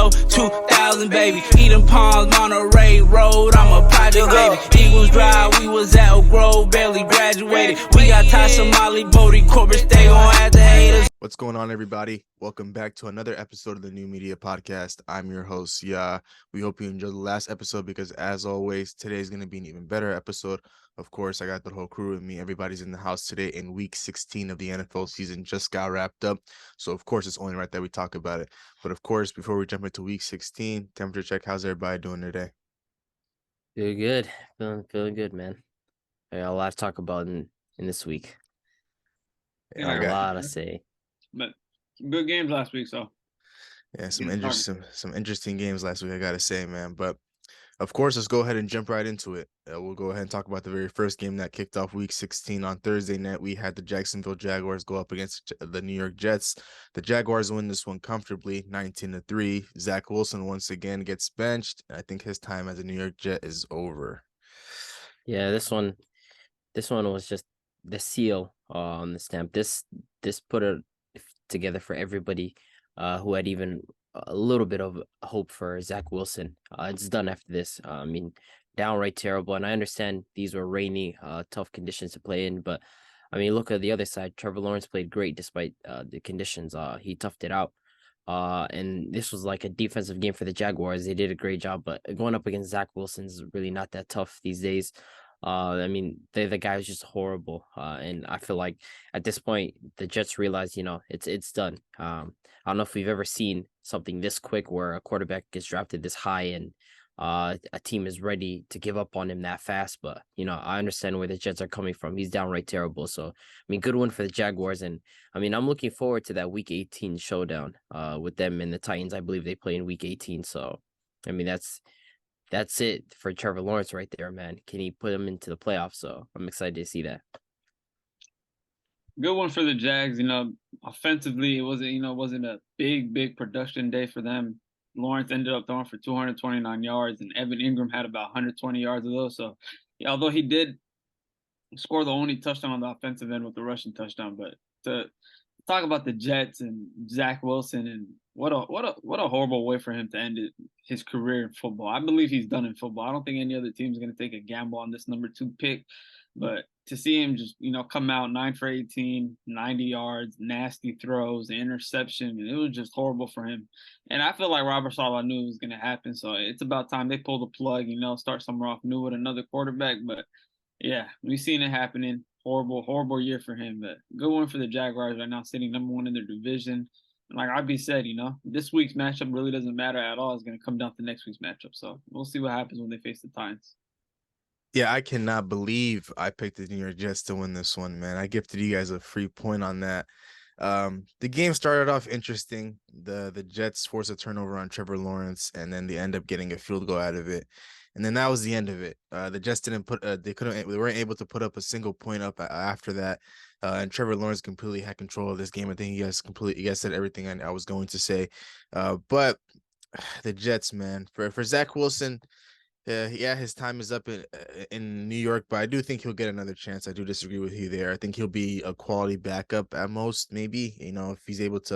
flow, 2000, baby. Eden Palms, Monterey Road, I'm a project, baby. Eagles Drive, we was at Oak Grove, barely graduated. We got Tasha, Molly, Bodie, Corbett, they gon' have to hate us. What's going on, everybody? Welcome back to another episode of the New Media Podcast. I'm your host, Ya. We hope you enjoyed the last episode because, as always, today's going to be an even better episode. Of course, I got the whole crew with me. Everybody's in the house today, and Week 16 of the NFL season just got wrapped up. So, of course, it's only right that we talk about it. But, of course, before we jump into Week 16, temperature check. How's everybody doing today? Feeling good. Feeling good, man. I got a lot to talk about in this week. Yeah, A lot to say. But some good games last week, so some interesting games last week, I gotta say, man. But of course, let's go ahead and jump right into it. We'll go ahead and talk about the very first game that kicked off Week 16 on Thursday night. We had the Jacksonville Jaguars go up against the New York Jets. The Jaguars win this one comfortably, 19-3. Zach Wilson once again gets benched. I think his time as a New York Jet is over. Yeah, this one was just the seal on the stamp. This put it together for everybody who had even a little bit of hope for Zach Wilson. It's done after this. I mean, downright terrible. And I understand these were rainy, tough conditions to play in. But, I mean, look at the other side. Trevor Lawrence played great despite the conditions. He toughed it out. And this was like a defensive game for the Jaguars. They did a great job. But going up against Zach Wilson's really not that tough these days. I mean, the guy was just horrible. And I feel like at this point, the Jets realize, it's done. I don't know if we've ever seen something this quick where a quarterback gets drafted this high and a team is ready to give up on him that fast. But, I understand where the Jets are coming from. He's downright terrible. So, I mean, good one for the Jaguars. And, I mean, I'm looking forward to that Week 18 showdown with them and the Titans. I believe they play in Week 18. So, I mean, that's it for Trevor Lawrence right there, man. Can he put him into the playoffs? So I'm excited to see that. Good one for the Jags. Offensively, it wasn't a big production day for them. Lawrence ended up throwing for 229 yards, and Evan Ingram had about 120 yards of those. So, although he did score the only touchdown on the offensive end with the rushing touchdown, but to talk about the Jets and Zach Wilson and what a horrible way for him to end his career in football. I believe he's done in football. I don't think any other team is going to take a gamble on this number 2 pick, but to see him just, come out 9 for 18, 90 yards, nasty throws, interception, it was just horrible for him. And I feel like Robert Saleh knew it was going to happen. So it's about time they pull the plug, start somewhere off new with another quarterback. But yeah, we've seen it happening. Horrible year for him, but good one for the Jaguars right now, sitting number 1 in their division. And like I'd said, this week's matchup really doesn't matter at all. It's going to come down to next week's matchup. So we'll see what happens when they face the Titans. Yeah, I cannot believe I picked the New York Jets to win this one, man. I gifted you guys a free point on that. The game started off interesting. The Jets forced a turnover on Trevor Lawrence, and then they end up getting a field goal out of it. And then that was the end of it. The Jets didn't they weren't able to put up a single point up after that. And Trevor Lawrence completely had control of this game. I think you guys said everything I was going to say. But the Jets, man, for Zach Wilson, his time is up in New York, but I do think he'll get another chance. I do disagree with you there. I think he'll be a quality backup at most, maybe, if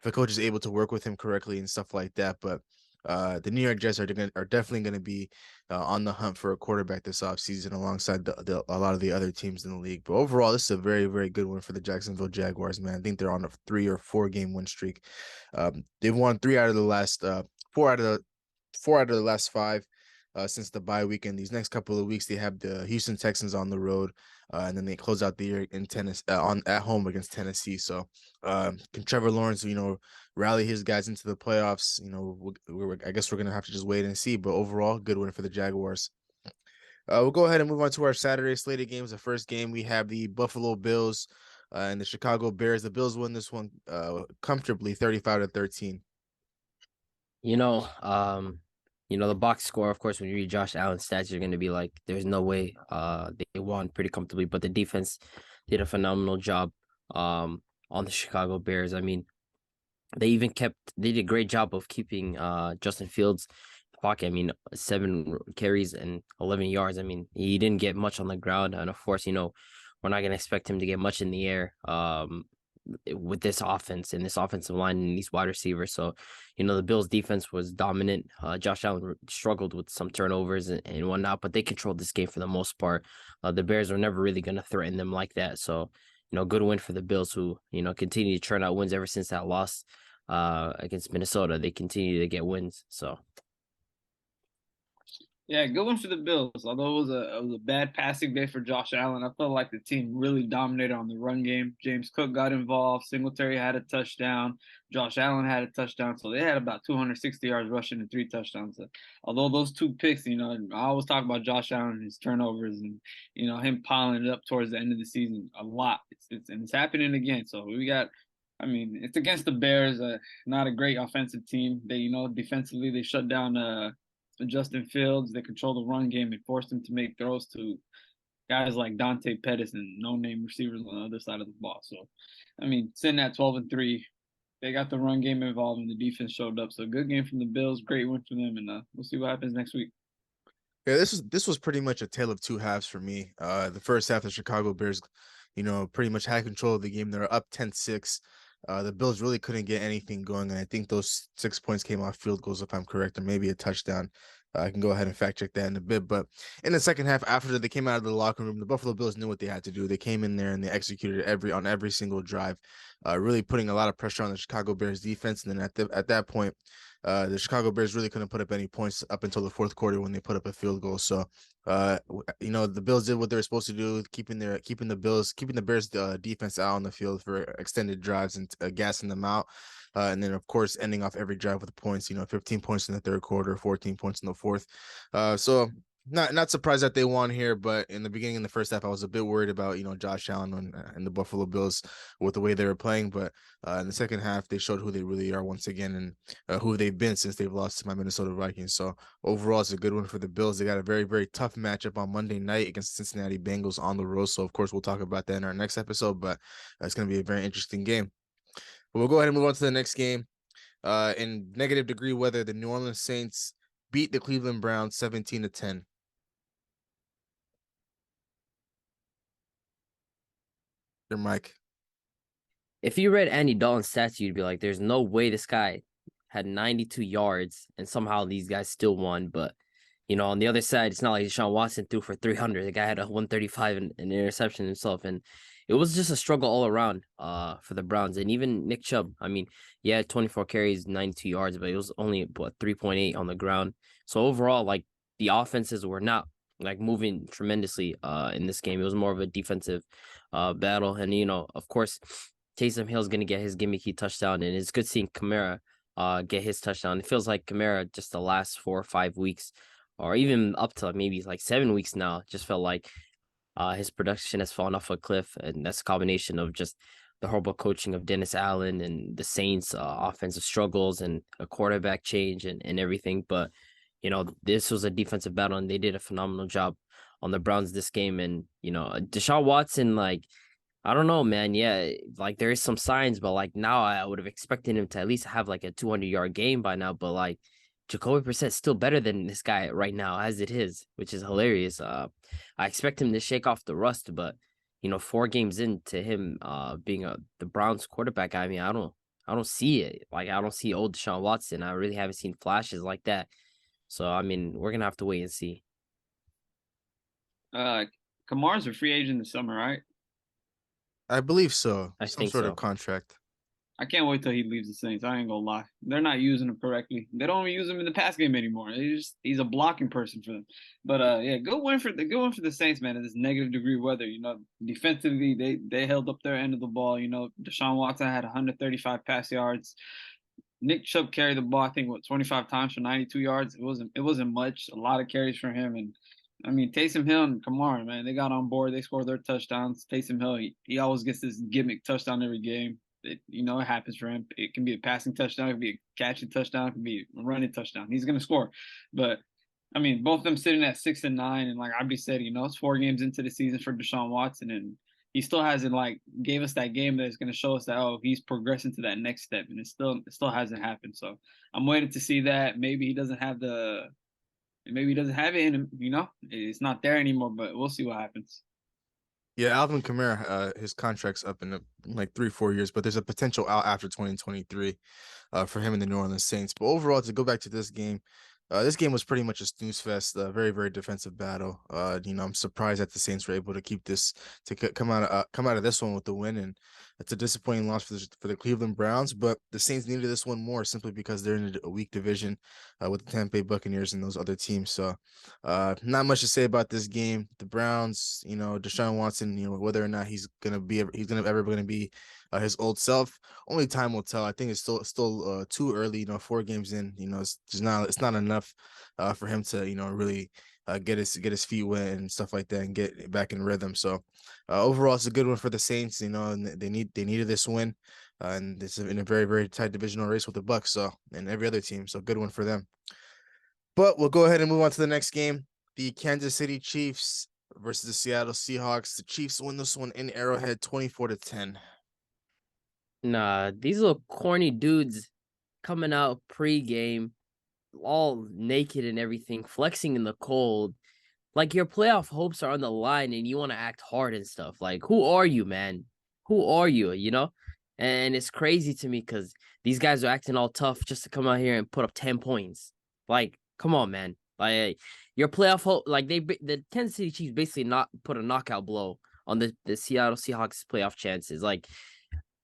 a coach is able to work with him correctly and stuff like that. But the New York Jets are definitely going to be on the hunt for a quarterback this offseason alongside a lot of the other teams in the league. But overall, this is a very, very good one for the Jacksonville Jaguars, man. I think they're on a 3 or 4 game win streak. They've won 4 out of the last 5 since the bye weekend. These next couple of weeks, they have the Houston Texans on the road, and then they close out the year in Tennessee at home against Tennessee. So, can Trevor Lawrence, rally his guys into the playoffs? I guess we're gonna have to just wait and see. But overall, good win for the Jaguars. We'll go ahead and move on to our Saturday slated games. The first game, we have the Buffalo Bills and the Chicago Bears. The Bills win this one comfortably, 35-13. The box score, of course, when you read Josh Allen's stats, you're going to be like, there's no way they won pretty comfortably. But the defense did a phenomenal job on the Chicago Bears. I mean, they did a great job of keeping Justin Fields in the pocket. I mean, 7 carries and 11 yards. I mean, he didn't get much on the ground. And of course, we're not going to expect him to get much in the air. with this offense and this offensive line and these wide receivers. So, the Bills defense was dominant. Josh Allen struggled with some turnovers and whatnot, but they controlled this game for the most part. The Bears were never really going to threaten them like that. So, good win for the Bills, who, continue to churn out wins ever since that loss against Minnesota. They continue to get wins. So, Yeah, good one for the Bills. Although it was a bad passing day for Josh Allen, I felt like the team really dominated on the run game. James Cook got involved. Singletary had a touchdown. Josh Allen had a touchdown. So they had about 260 yards rushing and 3 touchdowns. Although those 2 picks, I always talk about Josh Allen and his turnovers and him piling it up towards the end of the season a lot. It's happening again. So it's against the Bears, not a great offensive team. They defensively they shut down Justin Fields. They control the run game and forced him to make throws to guys like Dante Pettis and no-name receivers on the other side of the ball. So, sitting at 12-3, they got the run game involved and the defense showed up. So, good game from the Bills, great win for them, and we'll see what happens next week. Yeah, this was pretty much a tale of 2 halves for me. The first half, the Chicago Bears, pretty much had control of the game. They were up 10-6. The Bills really couldn't get anything going, and I think those 6 points came off field goals, if I'm correct, or maybe a touchdown. I can go ahead and fact check that in a bit. But in the second half, after they came out of the locker room, the Buffalo Bills knew what they had to do. They came in there and they executed on every single drive, really putting a lot of pressure on the Chicago Bears defense. And then at that point, the Chicago Bears really couldn't put up any points up until the fourth quarter when they put up a field goal. So, the Bills did what they were supposed to do, keeping the Bears defense out on the field for extended drives and gassing them out. And then, of course, ending off every drive with points, 15 points in the third quarter, 14 points in the fourth. So not surprised that they won here, but in the beginning, in the first half, I was a bit worried about, Josh Allen and the Buffalo Bills with the way they were playing. But in the second half, they showed who they really are once again and who they've been since they've lost to my Minnesota Vikings. So overall, it's a good one for the Bills. They got a very, very tough matchup on Monday night against Cincinnati Bengals on the road. So, of course, we'll talk about that in our next episode, but it's going to be a very interesting game. But we'll go ahead and move on to the next game. In negative degree weather, the New Orleans Saints beat the Cleveland Browns 17-10. Your mic. if you read Andy Dalton's stats, you'd be like, there's no way this guy had 92 yards and somehow these guys still won. But, on the other side, it's not like Deshaun Watson threw for 300. The guy had a 135 and an interception himself. And it was just a struggle all around for the Browns. And even Nick Chubb, 24 carries, 92 yards, but it was only 3.8 on the ground. So overall, the offenses were not moving tremendously in this game. It was more of a defensive battle. And, of course, Taysom Hill's going to get his gimmicky touchdown. And it's good seeing Kamara get his touchdown. It feels like Kamara just the last 4 or 5 weeks, or even up to maybe 7 weeks now, just felt like his production has fallen off a cliff. And that's a combination of just the horrible coaching of Dennis Allen and the Saints' offensive struggles and a quarterback change and everything. But, this was a defensive battle and they did a phenomenal job on the Browns this game. And, Deshaun Watson, I don't know, man. Yeah, there is some signs, but now I would have expected him to at least have a 200-yard game by now. But Jacoby Brissett still better than this guy right now, as it is, which is hilarious. I expect him to shake off the rust, but 4 games into him being the Browns quarterback, I don't see it. I don't see old Deshaun Watson. I really haven't seen flashes like that. So we're gonna have to wait and see. Kamara's a free agent this summer, right? I believe so. I Some think sort so. of contract. I can't wait till he leaves the Saints. I ain't gonna lie. They're not using him correctly. They don't even use him in the pass game anymore. He's a blocking person for them. But good win for the Saints, man. In this negative degree weather, defensively they held up their end of the ball. Deshaun Watson had 135 pass yards. Nick Chubb carried the ball, I think, 25 times for 92 yards. It wasn't much. A lot of carries for him. And Taysom Hill and Kamara, man, they got on board. They scored their touchdowns. Taysom Hill, he always gets this gimmick touchdown every game. It happens for him. It can be a passing touchdown. It can be a catching touchdown. It can be a running touchdown. He's going to score. But, both of them sitting at 6-9. And like Abdi said, it's 4 games into the season for Deshaun Watson. And he still hasn't, gave us that game that's going to show us that, he's progressing to that next step. And it still hasn't happened. So I'm waiting to see that. Maybe he doesn't have it in him, It's not there anymore, but we'll see what happens. Yeah, Alvin Kamara, his contract's up in like 3-4 years, but there's a potential out after 2023 for him in the New Orleans Saints. But overall, to go back to this game was pretty much a snooze fest, a very, very defensive battle. I'm surprised that the Saints were able to keep this come out of this one with the win, and it's a disappointing loss for the Cleveland Browns. But the Saints needed this one more simply because they're in a weak division with the Tampa Bay Buccaneers and those other teams. So, not much to say about this game. The Browns, Deshaun Watson, whether or not he's gonna be his old self. Only time will tell. I think it's still too early. 4 games in. It's not enough for him to really get his feet wet and stuff like that and get back in rhythm. So overall, it's a good one for the Saints. And they needed this win, and it's in a very, very tight divisional race with the Bucks. So and every other team. So good one for them. But we'll go ahead and move on to the next game. The Kansas City Chiefs versus the Seattle Seahawks. The Chiefs win this one in Arrowhead 24-10. Nah, these little corny dudes coming out pre-game, all naked and everything, flexing in the cold. Like your playoff hopes are on the line and you want to act hard and stuff. Like, who are you, man? Who are you? And it's crazy to me because these guys are acting all tough just to come out here and put up 10 points. Like, come on, man. Like your playoff hope, like the Kansas City Chiefs basically not put a knockout blow on the Seattle Seahawks playoff chances. Like,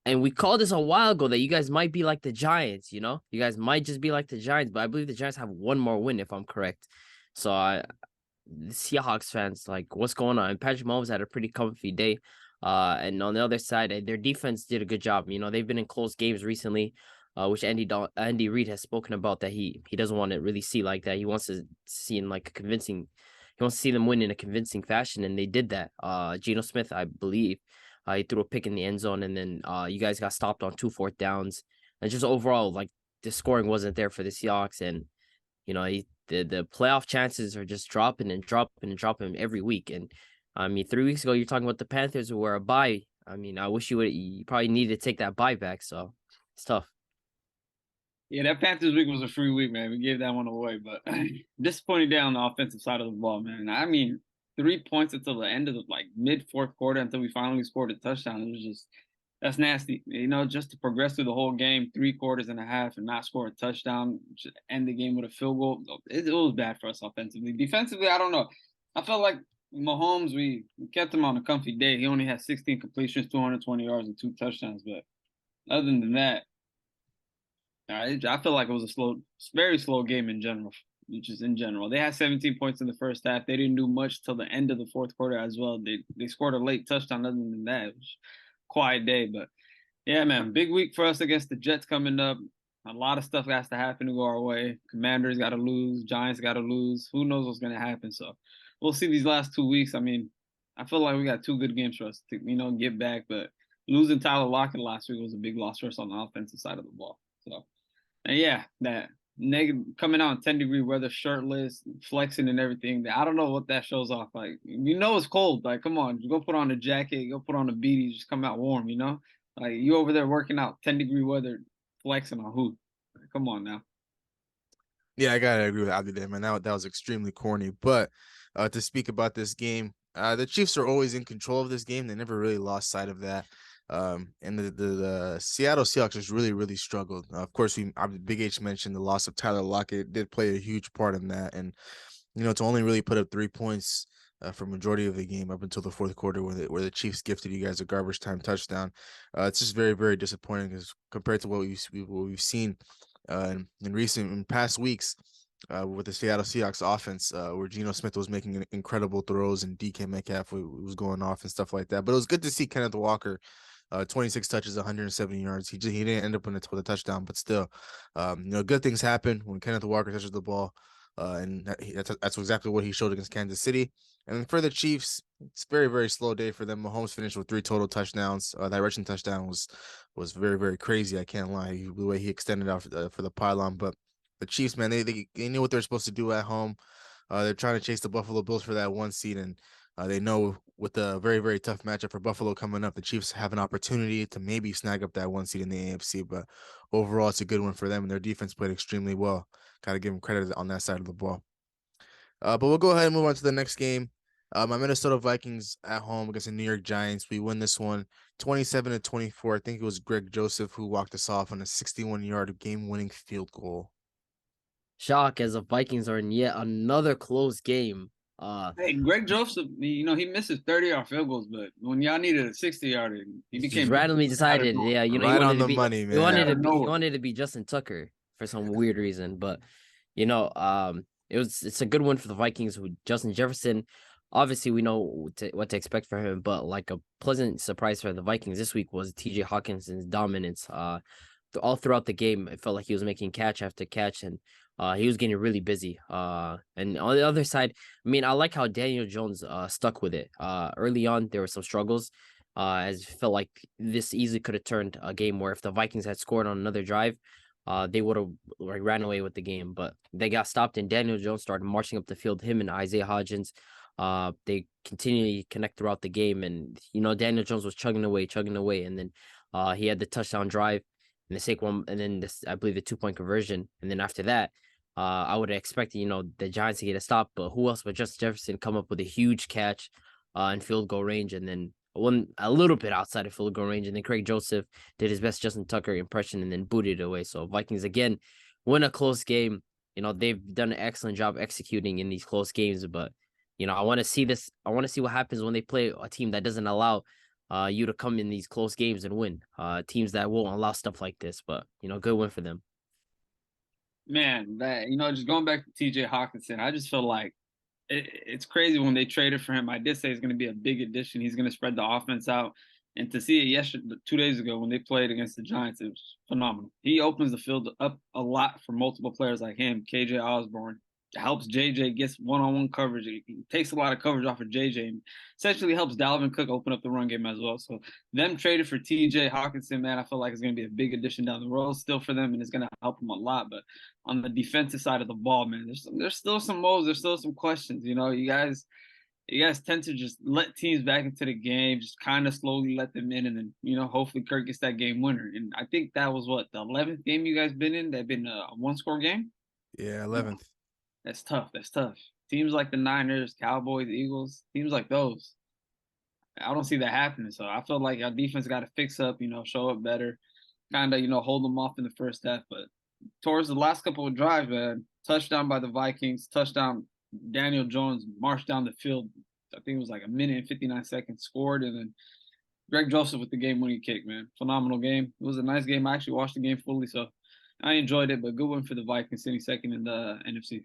and we called this a while ago that you guys might be like the Giants, You guys might just be like the Giants, but I believe the Giants have one more win if I'm correct. So the Seahawks fans, like, what's going on? And Patrick Mahomes had a pretty comfy day. And on the other side, their defense did a good job. They've been in close games recently, which Andy Reid has spoken about that he doesn't want to really see like that. He wants to see in like he wants to see them win in a convincing fashion, and they did that. Geno Smith, I believe, he threw a pick in the end zone, and then you guys got stopped on 2 4th downs. And just overall, like, the scoring wasn't there for the Seahawks, and the playoff chances are just dropping and dropping and dropping every week. And I mean, 3 weeks ago, you're talking about the Panthers who were a bye. I mean, I wish you probably needed to take that bye back. So it's tough. Yeah, that Panthers week was a free week, man. We gave that one away, but disappointing day on the offensive side of the ball, man. I mean, 3 points until the end of the mid fourth quarter until we finally scored a touchdown. It was just that's nasty. Just to progress through the whole game, 3 quarters and a half, and not score a touchdown, just end the game with a field goal. It was bad for us offensively. Defensively, I don't know. I felt like Mahomes, we kept him on a comfy day. He only had 16 completions, 220 yards, and 2 touchdowns. But other than that, I feel like it was a very slow game in general. Just in general, they had 17 points in the first half. They didn't do much till the end of the fourth quarter as well. They scored a late touchdown. Other than that, it was a quiet day. But yeah, man, big week for us against the Jets coming up. A lot of stuff has to happen to go our way. Commanders got to lose. Giants got to lose. Who knows what's going to happen? So we'll see these last 2 weeks. I mean, I feel like we got 2 good games for us to get back. But losing Tyler Lockett last week was a big loss for us on the offensive side of the ball. So. And yeah, that negative coming out in 10-degree weather, shirtless, flexing and everything. I don't know what that shows off. Like, it's cold. Like, come on, go put on a jacket, go put on a beanie, just come out warm, Like, you over there working out, 10-degree weather, flexing on who? Like, come on now. Yeah, I gotta agree with Abdi there, man. That was extremely corny. But to speak about this game, the Chiefs are always in control of this game. They never really lost sight of that. And the Seattle Seahawks just really, really struggled. Of course, Big H mentioned the loss of Tyler Lockett did play a huge part in that, and to only really put up 3 points for majority of the game up until the fourth quarter, where the Chiefs gifted you guys a garbage time touchdown. It's just very, very disappointing because compared to what we've seen in past weeks. With the Seattle Seahawks offense, where Geno Smith was making incredible throws and DK Metcalf was going off and stuff like that. But it was good to see Kenneth Walker, 26 touches, 170 yards. He didn't end up with a touchdown, but still, good things happen when Kenneth Walker touches the ball, and that's exactly what he showed against Kansas City. And for the Chiefs, it's a very, very slow day for them. Mahomes finished with 3 total touchdowns. That rushing touchdown was very, very crazy. I can't lie, the way he extended out for the pylon. But the Chiefs, man, they knew what they're supposed to do at home. They're trying to chase the Buffalo Bills for that 1 seed, and they know with the very, very tough matchup for Buffalo coming up, the Chiefs have an opportunity to maybe snag up that 1 seed in the AFC. But overall, it's a good one for them, and their defense played extremely well. Got to give them credit on that side of the ball. But we'll go ahead and move on to the next game. My Minnesota Vikings at home against the New York Giants. We win this one 27-24. I think it was Greg Joseph who walked us off on a 61-yard game-winning field goal. Shock as the Vikings are in yet another close game. Hey, Greg Joseph, he misses 30-yard field goals, but when y'all needed a 60-yarder, he Just became randomly out of decided, nowhere. yeah, he Right wanted on to the be, money, he wanted man. Out to of be, he nowhere. wanted to be Justin Tucker for some weird reason. But it's a good one for the Vikings. Who Justin Jefferson, obviously we know what to expect from him, but like a pleasant surprise for the Vikings this week was T.J. Hawkinson's dominance. All throughout the game, it felt like he was making catch after catch, and he was getting really busy. And on the other side, I mean, I like how Daniel Jones stuck with it. Early on, there were some struggles. As it felt like this easily could have turned a game where if the Vikings had scored on another drive, they would have like ran away with the game. But they got stopped, and Daniel Jones started marching up the field. Him and Isaiah Hodgins, they continually connect throughout the game, and Daniel Jones was chugging away, and then he had the touchdown drive and the Saquon, and then this, I believe, the 2-point conversion, and then after that, I would have expected, the Giants to get a stop, but who else but Justin Jefferson come up with a huge catch, in field goal range, and then one a little bit outside of field goal range, and then Craig Joseph did his best Justin Tucker impression, and then booted it away. So Vikings again win a close game. They've done an excellent job executing in these close games, but I want to see this. I want to see what happens when they play a team that doesn't allow you to come in these close games and win. Teams that won't allow stuff like this, but good win for them. Man, that just going back to T.J. Hawkinson, I just feel like it's crazy when they traded for him. I did say it's going to be a big addition. He's going to spread the offense out. And to see it yesterday, 2 days ago when they played against the Giants, it was phenomenal. He opens the field up a lot for multiple players like him, KJ Osborne. Helps JJ, gets one-on-one coverage. He takes a lot of coverage off of JJ and essentially helps Dalvin Cook open up the run game as well. So them traded for TJ Hawkinson, man, I feel like it's going to be a big addition down the road still for them, and it's going to help them a lot. But on the defensive side of the ball, man, there's still some moles, there's still some questions. You guys tend to just let teams back into the game, just kind of slowly let them in, and then hopefully Kirk gets that game winner. And I think that was what the 11th game you guys been in that been a one-score game. Yeah, 11th. That's tough. That's tough. Teams like the Niners, Cowboys, Eagles, teams like those, I don't see that happening. So I feel like our defense got to fix up, show up better, kind of, hold them off in the first half. But towards the last couple of drives, man, touchdown by the Vikings, touchdown, Daniel Jones marched down the field. I think it was like a minute and 59 seconds, scored, and then Greg Joseph with the game-winning kick, man. Phenomenal game. It was a nice game. I actually watched the game fully, so I enjoyed it. But good one for the Vikings, sitting second in the NFC.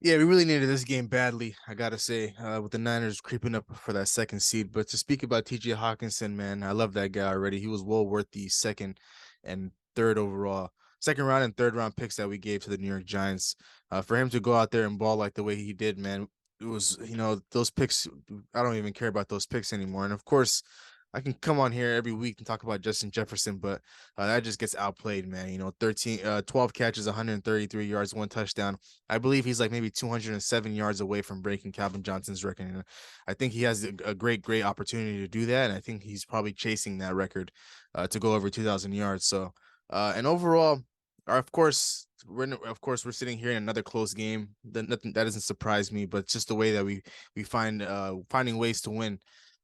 Yeah, we really needed this game badly, I gotta say, with the Niners creeping up for that second seed. But to speak about T.J. Hawkinson, man, I love that guy already. He was well worth the second and third overall, second round and third round picks that we gave to the New York Giants. For him to go out there and ball like the way he did, man, it was, those picks, I don't even care about those picks anymore. And of course, I can come on here every week and talk about Justin Jefferson, but that just gets outplayed, man. 12 catches, 133 yards, 1 touchdown. I believe he's like maybe 207 yards away from breaking Calvin Johnson's record. And I think he has a great opportunity to do that. And I think he's probably chasing that record to go over 2,000 yards. So, and overall, of course, we're sitting here in another close game. That doesn't surprise me, but it's just the way that we find finding ways to win.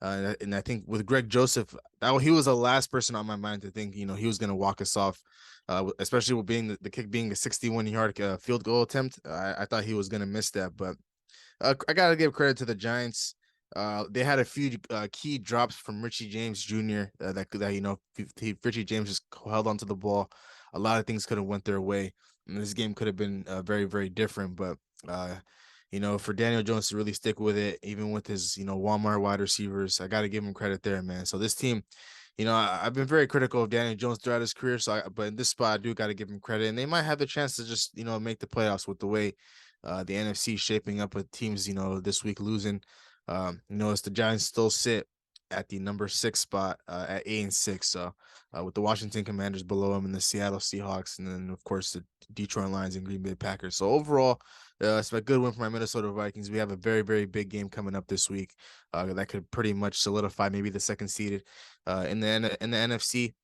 And I think with Greg Joseph, he was the last person on my mind to think, he was going to walk us off, especially with being the kick being a 61-yard field goal attempt. I thought he was going to miss that, but I got to give credit to the Giants. They had a few key drops from Richie James Jr. Richie James just held onto the ball. A lot of things could have went their way, and this game could have been very, very different. But for Daniel Jones to really stick with it, even with his Walmart wide receivers, I got to give him credit there, man. So this team, I've been very critical of Daniel Jones throughout his career. But in this spot, I do got to give him credit, and they might have the chance to just make the playoffs with the way the NFC shaping up with teams this week losing. As the Giants still sit at the number 6 spot at 8-6. So with the Washington Commanders below them and the Seattle Seahawks, and then of course the Detroit Lions and Green Bay Packers. So overall, it's a good win for my Minnesota Vikings. We have a very, very big game coming up this week that could pretty much solidify maybe the second seeded in the NFC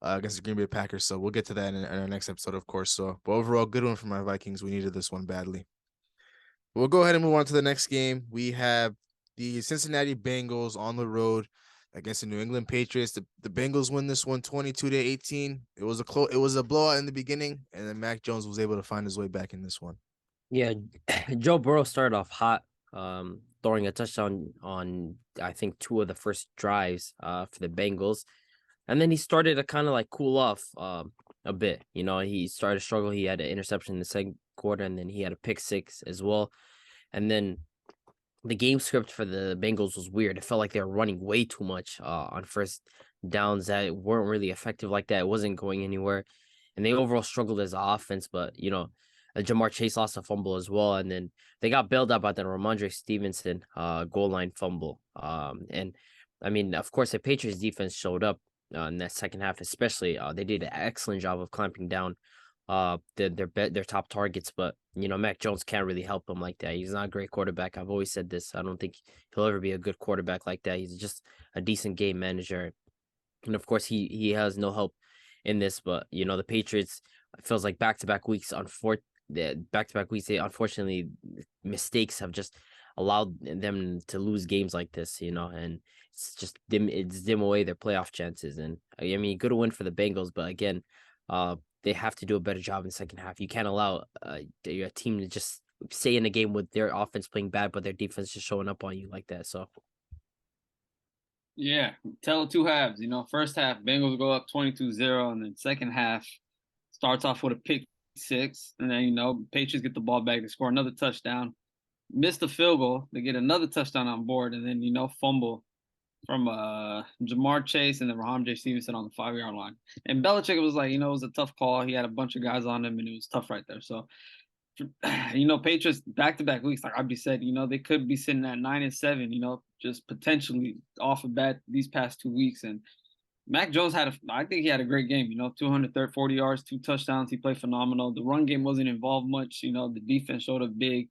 against the Green Bay Packers. So we'll get to that in our next episode, of course. So, but overall, good one for my Vikings. We needed this one badly. We'll go ahead and move on to the next game. We have the Cincinnati Bengals on the road against the New England Patriots. The Bengals win this one 22-18. It was a blowout in the beginning, and then Mac Jones was able to find his way back in this one. Yeah, Joe Burrow started off hot, throwing a touchdown on I think two of the first drives for the Bengals. And then he started to kind of like cool off a bit. You know, he started to struggle. He had an interception in the second quarter, and then he had a pick six as well. And then the game script for the Bengals was weird. It felt like they were running way too much on first downs that weren't really effective like that. It wasn't going anywhere. And they overall struggled as an offense, but you know, Jamar Chase lost a fumble as well, and then they got bailed out by the Ramondre Stevenson goal line fumble. And I mean, of course, the Patriots defense showed up in that second half, especially. They did an excellent job of clamping down their top targets, but you know, Mac Jones can't really help them like that. He's not a great quarterback. I've always said this. I don't think he'll ever be a good quarterback like that. He's just a decent game manager, and of course, he has no help in this. But you know, the Patriots, it feels like back-to-back weeks they unfortunately mistakes have just allowed them to lose games like this, you know, and it's dim away their playoff chances. And I mean, good win for the Bengals, but again, they have to do a better job in the second half. You can't allow your team to just stay in a game with their offense playing bad, but their defense just showing up on you like that. So Yeah, tell it two halves. You know, first half, Bengals go up 22-0, and then second half starts off with a pick six, and then, you know, Patriots get the ball back, they score another touchdown, miss the field goal, they get another touchdown on board, and then, you know, fumble from Jamar Chase and then Ramondre Stevenson on the 5-yard line. And Belichick was like, you know, it was a tough call. He had a bunch of guys on him, and it was tough right there. So, you know, Patriots back-to-back weeks, like Abdi said, you know, they could be sitting at 9-7, you know, just potentially off of bat these past 2 weeks. And Mac Jones I think he had a great game, you know, 240 yards, 2 touchdowns. He played phenomenal. The run game wasn't involved much. You know, the defense showed up big.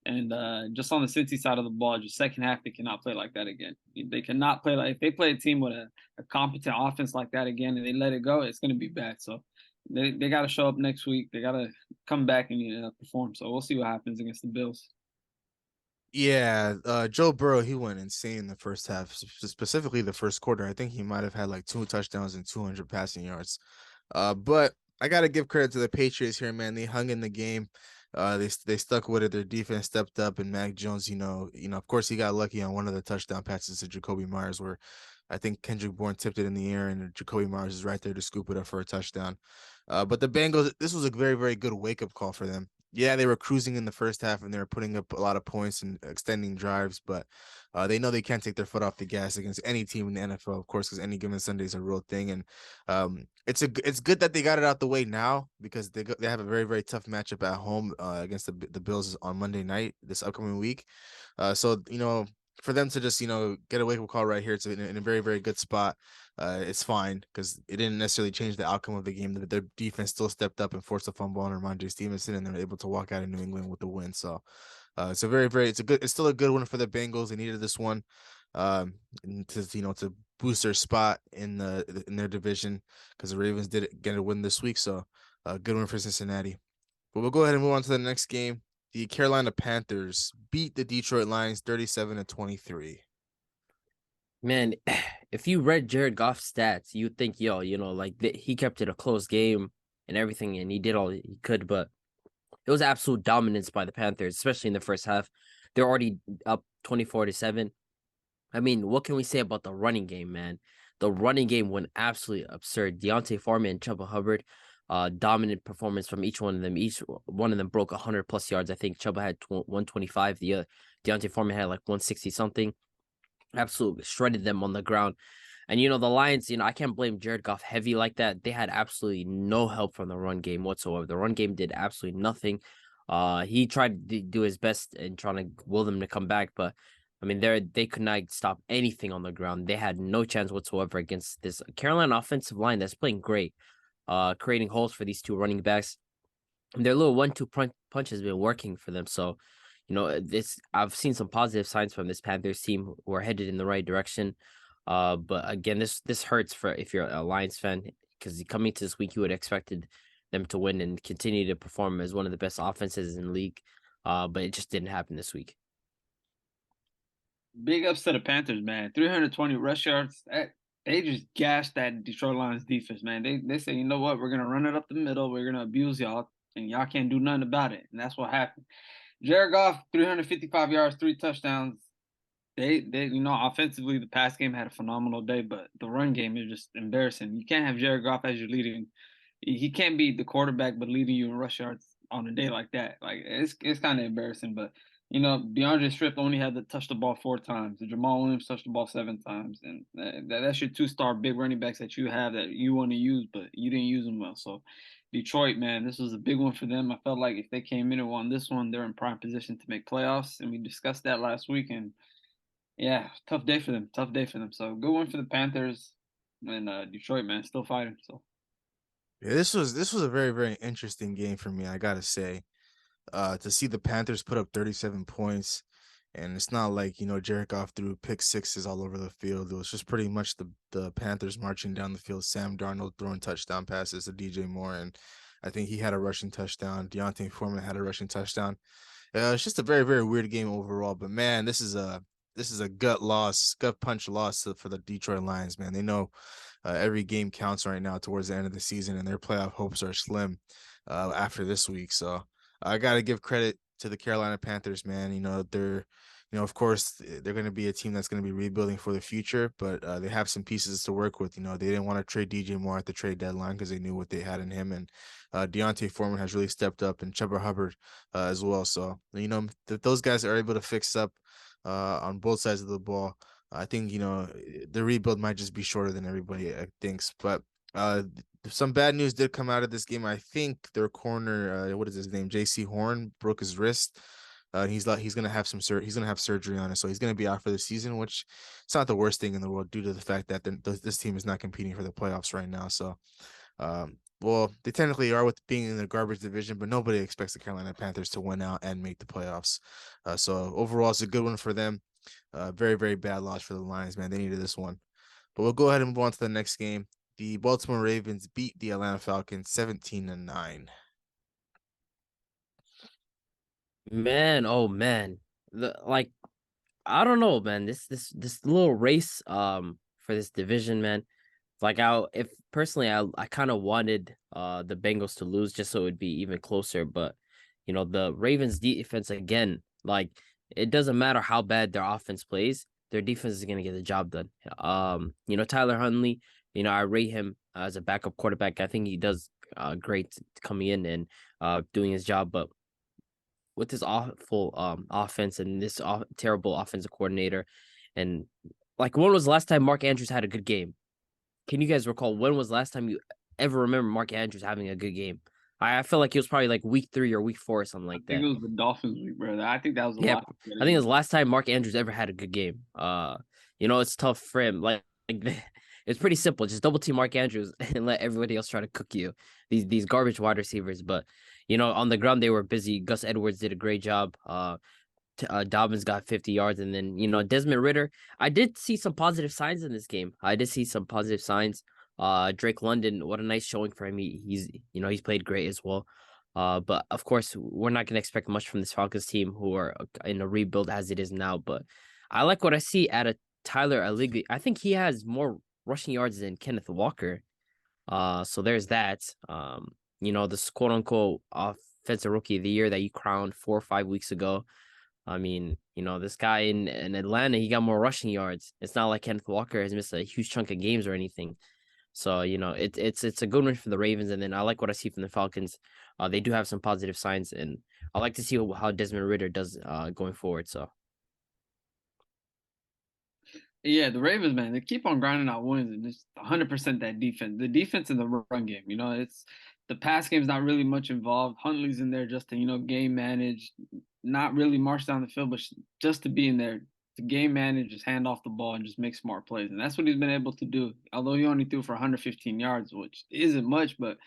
And just on the Cincy side of the ball, just second half, they cannot play like that again. They cannot play like, if they play a team with a competent offense like that again and they let it go, it's going to be bad. So they got to show up next week. They got to come back and perform. So we'll see what happens against the Bills. Yeah, Joe Burrow, he went insane in the first half, specifically the first quarter. I think he might have had like 2 touchdowns and 200 passing yards. But I got to give credit to the Patriots here, man. They hung in the game. They stuck with it. Their defense stepped up, and Mac Jones, of course, he got lucky on one of the touchdown passes to Jacoby Myers, where I think Kendrick Bourne tipped it in the air, and Jacoby Myers is right there to scoop it up for a touchdown. But the Bengals, this was a very, very good wake up call for them. Yeah, they were cruising in the first half, and they were putting up a lot of points and extending drives, but they know they can't take their foot off the gas against any team in the NFL, of course, because any given Sunday is a real thing. And it's good that they got it out the way now, because they have a very, very tough matchup at home against the Bills on Monday night this upcoming week. So for them to just get a wake up call right here, it's in a very, very good spot. It's fine, because it didn't necessarily change the outcome of the game. Their defense still stepped up and forced a fumble on Ramondre Stevenson, and they're able to walk out of New England with the win. So it's still a good one for the Bengals. They needed this one to boost their spot in their division, because the Ravens did get a win this week. So a good one for Cincinnati. But we'll go ahead and move on to the next game. The Carolina Panthers beat the Detroit Lions 37-23. man, if you read Jared Goff's stats, you'd think, he kept it a close game and everything, and he did all he could, but it was absolute dominance by the Panthers, especially in the first half. They're already up 24-7. I mean, what can we say about the running game, man? The running game went absolutely absurd. Deontay Foreman and Chuba Hubbard, dominant performance from each one of them. Each one of them broke 100+ yards. I think Chuba had 125. Deontay Foreman had like 160 something. Absolutely shredded them on the ground. And, the Lions, I can't blame Jared Goff heavy like that. They had absolutely no help from the run game whatsoever. The run game did absolutely nothing. He tried to do his best in trying to will them to come back, but I mean, they could not stop anything on the ground. They had no chance whatsoever against this Carolina offensive line that's playing great, creating holes for these two running backs. And their little 1-2 punch has been working for them. So, I've seen some positive signs from this Panthers team who are headed in the right direction. But again, this hurts for if you're a Lions fan, because coming to this week, you would have expected them to win and continue to perform as one of the best offenses in the league. but it just didn't happen this week. Big ups to the Panthers, man. 320 rush yards. They just gashed that Detroit Lions defense, man. They say, you know what? We're gonna run it up the middle. We're gonna abuse y'all, and y'all can't do nothing about it. And that's what happened. Jared Goff, 355 yards, 3 touchdowns. They offensively, the pass game had a phenomenal day, but the run game is just embarrassing. You can't have Jared Goff as your leading. He can't be the quarterback, but leading you in rush yards on a day like that. Like it's kind of embarrassing. But DeAndre Swift only had to touch the ball 4 times. Jamal Williams touched the ball 7 times, and that's your 2-star big running backs that you have that you want to use, but you didn't use them well. So Detroit, man, this was a big one for them. I felt like if they came in and won this one, they're in prime position to make playoffs, and we discussed that last week. And yeah, tough day for them. Tough day for them. So good one for the Panthers, and Detroit, man, still fighting. So Yeah, this was a very, very interesting game for me, I gotta say. To see the Panthers put up 37 points, and it's not like, Jared Goff threw pick sixes all over the field. It was just pretty much the Panthers marching down the field. Sam Darnold throwing touchdown passes to DJ Moore, and I think he had a rushing touchdown. Deontay Foreman had a rushing touchdown. It's just a very, very weird game overall. But man, this is a gut punch loss for the Detroit Lions. Man, they know every game counts right now towards the end of the season, and their playoff hopes are slim after this week. So I got to give credit to the Carolina Panthers, man. Of course, they're going to be a team that's going to be rebuilding for the future, but they have some pieces to work with. They didn't want to trade DJ Moore at the trade deadline because they knew what they had in him, and Deontay Foreman has really stepped up, and Chuba Hubbard as well. So, if those guys are able to fix up on both sides of the ball, I think, the rebuild might just be shorter than everybody thinks. But some bad news did come out of this game. I think their corner, what is his name? J.C. Horn broke his wrist. He's gonna have surgery on it, so he's gonna be out for the season, which it's not the worst thing in the world due to the fact that this team is not competing for the playoffs right now. So, well, they technically are with being in the garbage division, but nobody expects the Carolina Panthers to win out and make the playoffs. So overall, it's a good one for them. Very, very bad loss for the Lions, man. They needed this one. But we'll go ahead and move on to the next game. The Baltimore Ravens beat the Atlanta Falcons 17-9. Man, oh man, I don't know, man. This little race for this division, man. Like if personally, I kind of wanted the Bengals to lose just so it would be even closer. But the Ravens defense again, like it doesn't matter how bad their offense plays, their defense is gonna get the job done. Tyler Huntley, I rate him as a backup quarterback. I think he does great coming in and doing his job, but with this awful offense and this terrible offensive coordinator, and like when was the last time Mark Andrews had a good game? Can you guys recall when was the last time you ever remember Mark Andrews having a good game? I feel like it was probably like week 3 or week 4 or something like that. I think it was the Dolphins week, brother. I think that was the last. I think it was the last time Mark Andrews ever had a good game. It's tough for him. Like it's pretty simple. Just double team Mark Andrews and let everybody else try to cook you. These garbage wide receivers, but on the ground they were busy. Gus Edwards did a great job. Dobbins got 50 yards, and then Desmond Ridder. I did see some positive signs in this game. Drake London, what a nice showing for him. He's played great as well. But of course, we're not gonna expect much from this Falcons team, who are in a rebuild as it is now. But I like what I see out of Tyler Allegri. I think he has more rushing yards than Kenneth Walker. So there's that. This quote unquote offensive rookie of the year that you crowned 4 or 5 weeks ago. I mean, this guy in Atlanta, he got more rushing yards. It's not like Kenneth Walker has missed a huge chunk of games or anything. So, it's a good one for the Ravens. And then I like what I see from the Falcons. They do have some positive signs, and I like to see how Desmond Ridder does going forward. So. Yeah, the Ravens, man, they keep on grinding out wins, and it's 100% that defense. The defense in the run game, it's the pass game's not really much involved. Huntley's in there just to, game manage, not really march down the field, but just to be in there to game manage, just hand off the ball and just make smart plays. And that's what he's been able to do. Although he only threw for 115 yards, which isn't much, but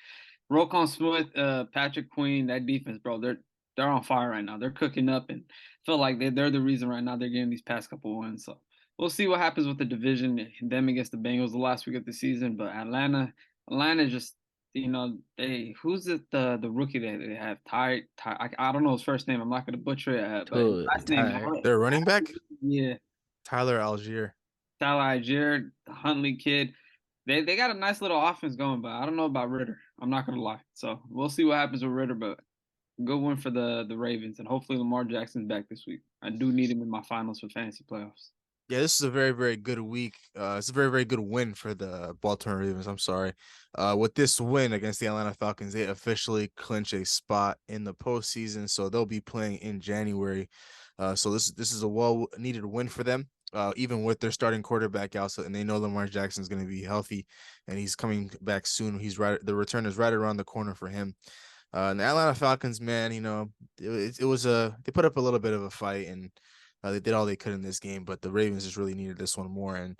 Roquan Smith, Patrick Queen, that defense, bro, they're on fire right now. They're cooking up, and feel like they're the reason right now they're getting these past couple wins. So we'll see what happens with the division, them against the Bengals the last week of the season. But Atlanta just who's the rookie that they have? I don't know his first name. I'm not gonna butcher it, but his last name, Their running back, yeah, Tyler Algier. Tyler Algier, the Huntley kid. They got a nice little offense going, but I don't know about Ritter. I'm not gonna lie. So we'll see what happens with Ritter, but good one for the Ravens, and hopefully Lamar Jackson's back this week. I do need him in my finals for fantasy playoffs. Yeah, this is a very, very good week. It's a very, very good win for the Baltimore Ravens. I'm sorry. With this win against the Atlanta Falcons, they officially clinch a spot in the postseason. So they'll be playing in January. So this is a well needed win for them. Even with their starting quarterback out, and they know Lamar Jackson is going to be healthy, and he's coming back soon. He's right. The return is right around the corner for him. And the Atlanta Falcons, man, it was they put up a little bit of a fight, and they did all they could in this game, but the Ravens just really needed this one more, and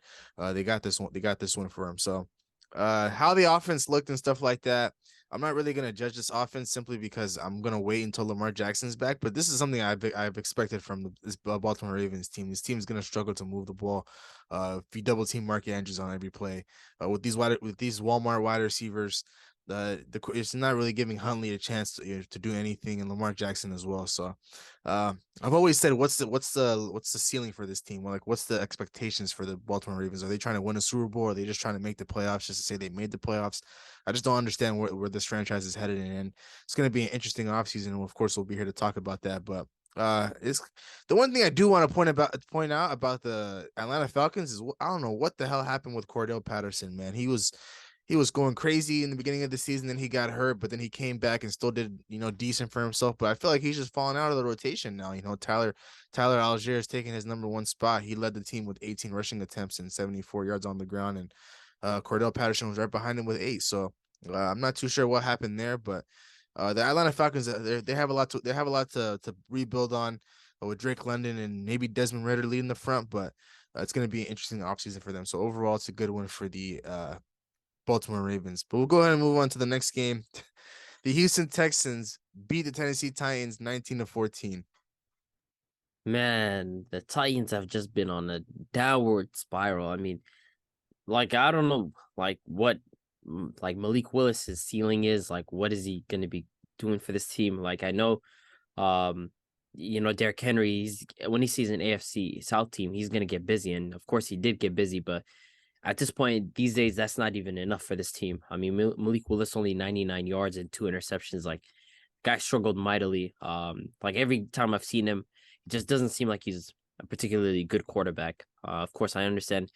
they got this one. They got this one for them. So, how the offense looked and stuff like that, I'm not really gonna judge this offense simply because I'm gonna wait until Lamar Jackson's back. But this is something I've expected from this Baltimore Ravens team. This team is gonna struggle to move the ball. If you double team Mark Andrews on every play, with these Walmart wide receivers, it's not really giving Huntley a chance to do anything, and Lamar Jackson as well. So, I've always said, what's the ceiling for this team? Like, what's the expectations for the Baltimore Ravens? Are they trying to win a Super Bowl? Or are they just trying to make the playoffs just to say they made the playoffs? I just don't understand where this franchise is headed, and it's going to be an interesting offseason. And of course, we'll be here to talk about that. But it's the one thing I do want to point out about the Atlanta Falcons is I don't know what the hell happened with Cordell Patterson, man. He was going crazy in the beginning of the season, then he got hurt, but then he came back and still did, decent for himself. But I feel like he's just falling out of the rotation now. Tyler Algier is taking his number one spot. He led the team with 18 rushing attempts and 74 yards on the ground, and Cordell Patterson was right behind him with 8. So I'm not too sure what happened there, but the Atlanta Falcons, they have a lot to rebuild on with Drake London and maybe Desmond Ridder leading the front, but it's going to be an interesting offseason for them. So overall, it's a good one for the Baltimore Ravens. But we'll go ahead and move on to the next game. The Houston Texans beat the Tennessee Titans 19-14. Man, the Titans have just been on a downward spiral. I mean, like, I don't know, like, what like Malik Willis's ceiling is. Like, what is he going to be doing for this team? Like, I know, Derrick Henry, when he sees an AFC South team, he's going to get busy. And of course, he did get busy, but at this point, these days, that's not even enough for this team. I mean, Malik Willis only 99 yards and 2 interceptions. Like, guy struggled mightily. Like, every time I've seen him, it just doesn't seem like he's a particularly good quarterback. Of course, I understand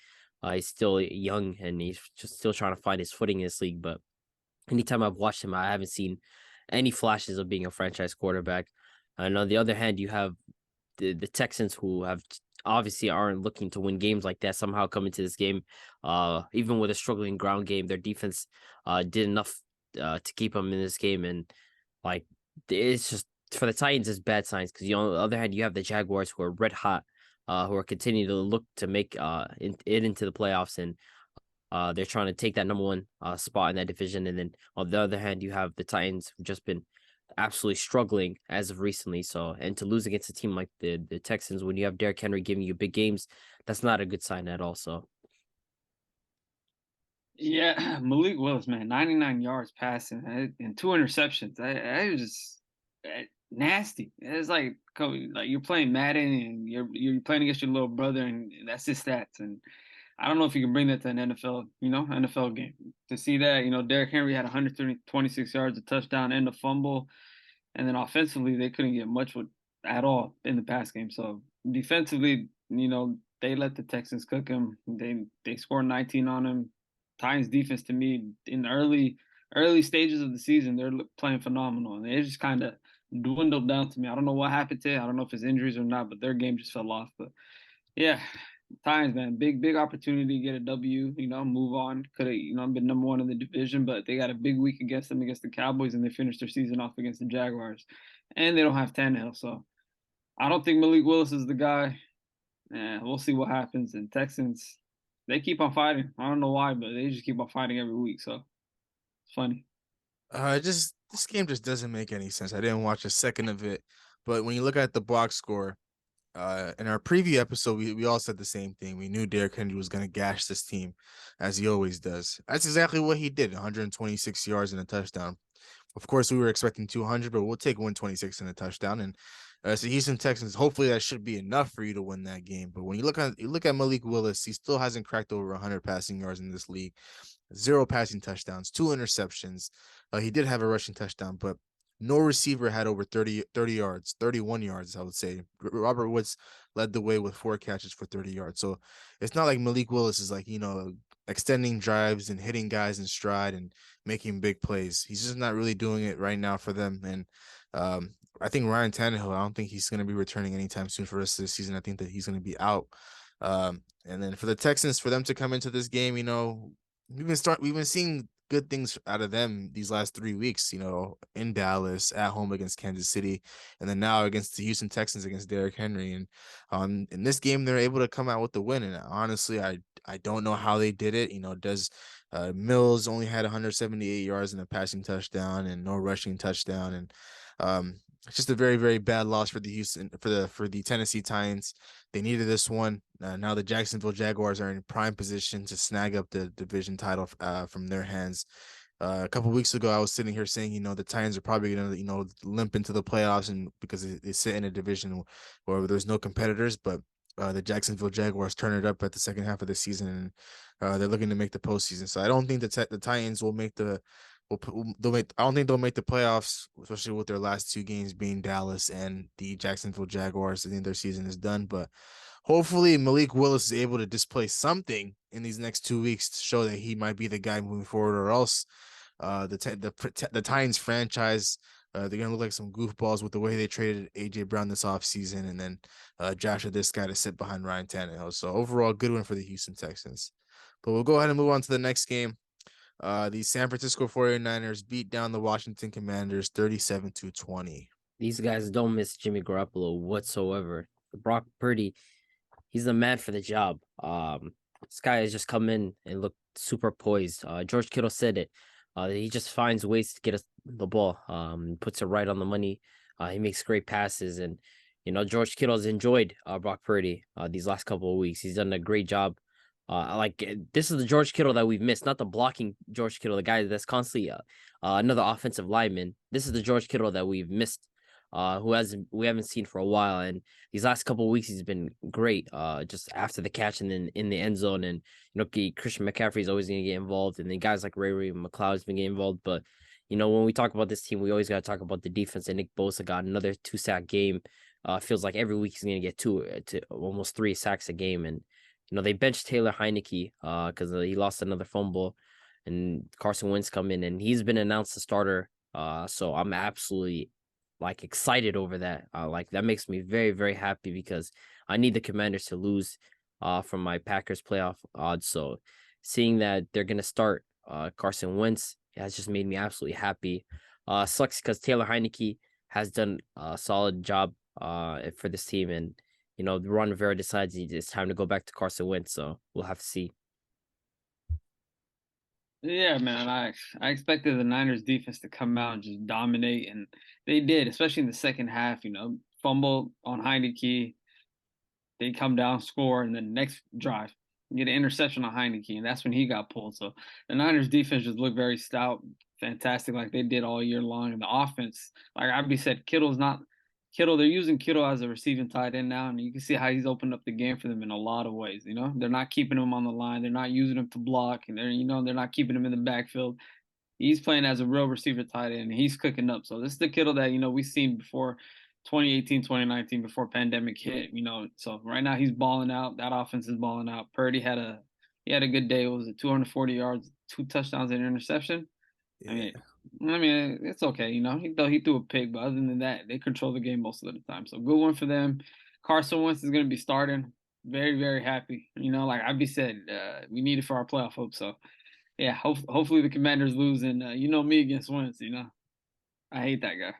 he's still young and he's just still trying to find his footing in this league. But anytime I've watched him, I haven't seen any flashes of being a franchise quarterback. And on the other hand, you have the Texans, who have obviously aren't looking to win games like that, somehow come into this game. Even with a struggling ground game, their defense did enough to keep them in this game. And like, it's just, for the Titans, it's bad signs, because on the other hand, you have the Jaguars, who are red hot, who are continuing to look to make it into the playoffs, and they're trying to take that number one spot in that division. And then on the other hand, you have the Titans, who've just been absolutely struggling as of recently. So, and to lose against a team like the Texans, when you have Derrick Henry giving you big games, that's not a good sign at all. So, yeah, Malik Willis, man, 99 yards passing and 2 interceptions. I was just nasty. It's like you're playing Madden and you're playing against your little brother, and that's his stats. And I don't know if you can bring that to an NFL game. To see that, Derrick Henry had 126 yards, a touchdown, and a fumble. And then offensively, they couldn't get much at all in the pass game. So defensively, they let the Texans cook him. They scored 19 on him. Titans defense, to me, in the early stages of the season, they're playing phenomenal. And they just kind of dwindled down to me. I don't know what happened to it. I don't know if it's injuries or not, but their game just fell off. But yeah, Titans, man, big opportunity to get a W, move on. Could have, been number one in the division, but they got a big week against the Cowboys, and they finished their season off against the Jaguars. And they don't have Tannehill, so I don't think Malik Willis is the guy. We'll see what happens. And Texans, they keep on fighting. I don't know why, but they just keep on fighting every week, so it's funny. This game just doesn't make any sense. I didn't watch a second of it, but when you look at the box score, In our preview episode, we all said the same thing. We knew Derrick Henry was going to gash this team, as he always does. That's exactly what he did. 126 yards and a touchdown. Of course, we were expecting 200, but we'll take 126 and a touchdown. And so Houston Texans, hopefully that should be enough for you to win that game. But when you look at Malik Willis, he still hasn't cracked over 100 passing yards in this league. 0 passing touchdowns, 2 interceptions. He did have a rushing touchdown, but no receiver had over 30 yards, 31 yards, I would say. Robert Woods led the way with 4 catches for 30 yards. So it's not like Malik Willis is like, extending drives and hitting guys in stride and making big plays. He's just not really doing it right now for them. And I think Ryan Tannehill, I don't think he's going to be returning anytime soon for the rest of the season. I think that he's going to be out. And then for the Texans, for them to come into this game, we've been seeing good things out of them these last 3 weeks, in Dallas, at home against Kansas City, and then now against the Houston Texans against Derrick Henry. And in this game, they're able to come out with the win. And honestly, I don't know how they did it. Mills only had 178 yards and a passing touchdown and no rushing touchdown. And it's just a very, very bad loss for the Tennessee Titans. They needed this one. Now the Jacksonville Jaguars are in prime position to snag up the division title from their hands. A couple weeks ago, I was sitting here saying, the Titans are probably going to, limp into the playoffs, and because they sit in a division where there's no competitors. But the Jacksonville Jaguars turn it up at the second half of the season, and they're looking to make the postseason. So I don't think the Titans will make the I don't think they'll make the playoffs, especially with their last 2 games being Dallas and the Jacksonville Jaguars. I think their season is done, but hopefully Malik Willis is able to display something in these next 2 weeks to show that he might be the guy moving forward, or else the Titans franchise, they're gonna look like some goofballs with the way they traded AJ Brown this offseason and then drafted this guy to sit behind Ryan Tannehill. So overall, good one for the Houston Texans. But we'll go ahead and move on to the next game. The San Francisco 49ers beat down the Washington Commanders 37-20. These guys don't miss Jimmy Garoppolo whatsoever. Brock Purdy, he's the man for the job. This guy has just come in and looked super poised. George Kittle said it. He just finds ways to get us the ball. Puts it right on the money. He makes great passes, and George Kittle's enjoyed Brock Purdy these last couple of weeks. He's done a great job. This is the George Kittle that we've missed, not the blocking George Kittle, the guy that's constantly another offensive lineman. This is the George Kittle that we've missed, we haven't seen for a while. And these last couple of weeks, he's been great. Just after the catch and then in the end zone, and Christian McCaffrey is always going to get involved, and then guys like Ray McLeod's been getting involved. But when we talk about this team, we always got to talk about the defense. And Nick Bosa got another 2-sack game. Feels like every week he's going to get 2 to almost 3 sacks a game. And they benched Taylor Heineke because he lost another fumble, and Carson Wentz come in, and he's been announced the starter. So I'm absolutely excited over that. That makes me very, very happy because I need the Commanders to lose from my Packers playoff odds. So seeing that they're gonna start Carson Wentz has just made me absolutely happy. Sucks because Taylor Heineke has done a solid job for this team, and Ron Rivera decides it's time to go back to Carson Wentz, so we'll have to see. Yeah, man, I expected the Niners defense to come out and just dominate, and they did, especially in the second half. Fumble on Heineke, they come down, score, and then next drive get an interception on Heineke, and that's when he got pulled. So the Niners defense just looked very stout, fantastic, like they did all year long. And the offense, like Abby said, Kittle, they're using Kittle as a receiving tight end now, and you can see how he's opened up the game for them in a lot of ways. They're not keeping him on the line, they're not using him to block, and they're not keeping him in the backfield. He's playing as a real receiver tight end, and he's cooking up. So this is the Kittle that we've seen before 2018, 2019, before pandemic hit. So right now he's balling out. That offense is balling out. Purdy had a good day. It was 240 yards, 2 touchdowns, and an interception. Yeah. I mean, it's okay, he threw a pick, but other than that, they control the game most of the time. So good one for them. Carson Wentz is going to be starting. Very, very happy. Like Abby said, we need it for our playoff hope. So, yeah, hopefully the Commanders lose, and me against Wentz. I hate that guy.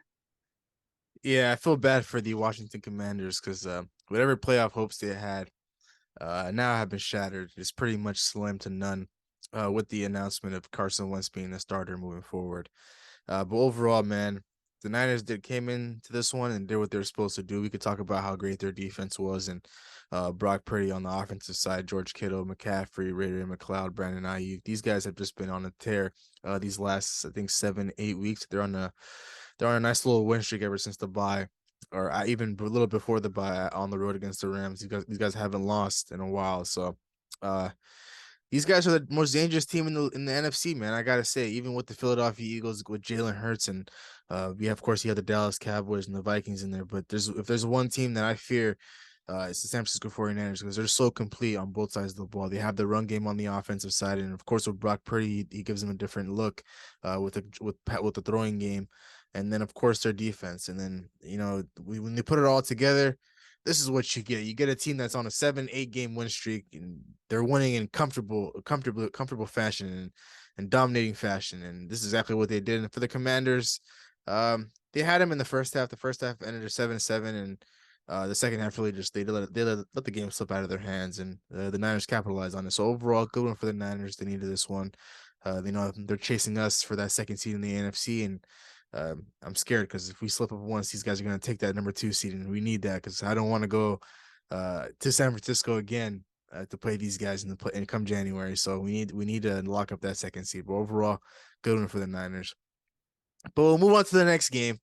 Yeah, I feel bad for the Washington Commanders because whatever playoff hopes they had now have been shattered. It's pretty much slim to none. With the announcement of Carson Wentz being the starter moving forward. But overall, man, the Niners came into this one and did what they're supposed to do. We could talk about how great their defense was, and Brock Purdy on the offensive side, George Kittle, McCaffrey, Ray McLeod, Brandon Ayuk. These guys have just been on a tear these last, I think, 7-8 weeks. They're on a nice little win streak ever since the bye, or even a little before the bye on the road against the Rams. These guys haven't lost in a while, so these guys are the most dangerous team in the NFC, man. I gotta say, even with the Philadelphia Eagles with Jalen Hurts, and of course you have the Dallas Cowboys and the Vikings in there. But if there's one team that I fear, it's the San Francisco 49ers, because they're so complete on both sides of the ball. They have the run game on the offensive side, and of course with Brock Purdy, he gives them a different look with the throwing game, and then of course their defense. And then when they put it all together, this is what you get. You get a team that's on a 7-8 game win streak, and they're winning in comfortable fashion and dominating fashion. And this is exactly what they did. And for the Commanders, they had them in the first half. The first half ended 7-7, and the second half really just they let the game slip out of their hands, and the Niners capitalized on it. So overall, good one for the Niners. They needed this one. They know they're chasing us for that second seed in the NFC, and I'm scared because if we slip up once, these guys are going to take that number 2 seed, and we need that because I don't want to go to San Francisco again to play these guys and come January. So we need to lock up that second seed. But overall, good one for the Niners. But we'll move on to the next game.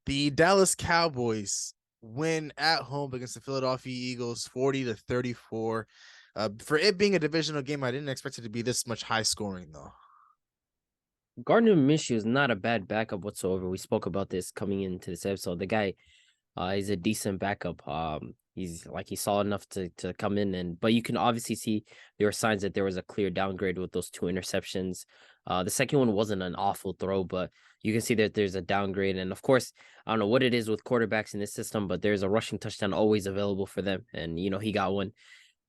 The Dallas Cowboys win at home against the Philadelphia Eagles, 40-34. For it being a divisional game, I didn't expect it to be this much high scoring though. Gardner Minshew is not a bad backup whatsoever. We spoke about this coming into this episode. The guy is a decent backup. He's solid enough to come in, but you can obviously see there were signs that there was a clear downgrade with those 2 interceptions. The second one wasn't an awful throw, but you can see that there's a downgrade. And of course, I don't know what it is with quarterbacks in this system, but there's a rushing touchdown always available for them. And, he got one.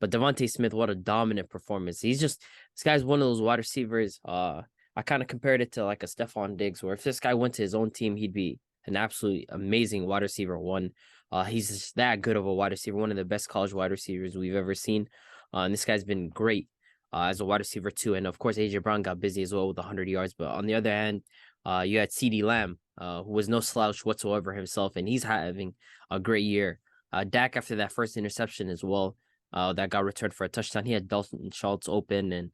But Devontae Smith, what a dominant performance. This guy's one of those wide receivers. I kind of compared it to like a Stephon Diggs, where if this guy went to his own team, he'd be an absolutely amazing wide receiver 1. He's just that good of a wide receiver, one of the best college wide receivers we've ever seen. And this guy's been great as a wide receiver 2. And of course, AJ Brown got busy as well with 100 yards. But on the other hand, you had CeeDee Lamb, who was no slouch whatsoever himself, and he's having a great year. Dak, after that first interception as well, that got returned for a touchdown, he had Dalton Schultz open and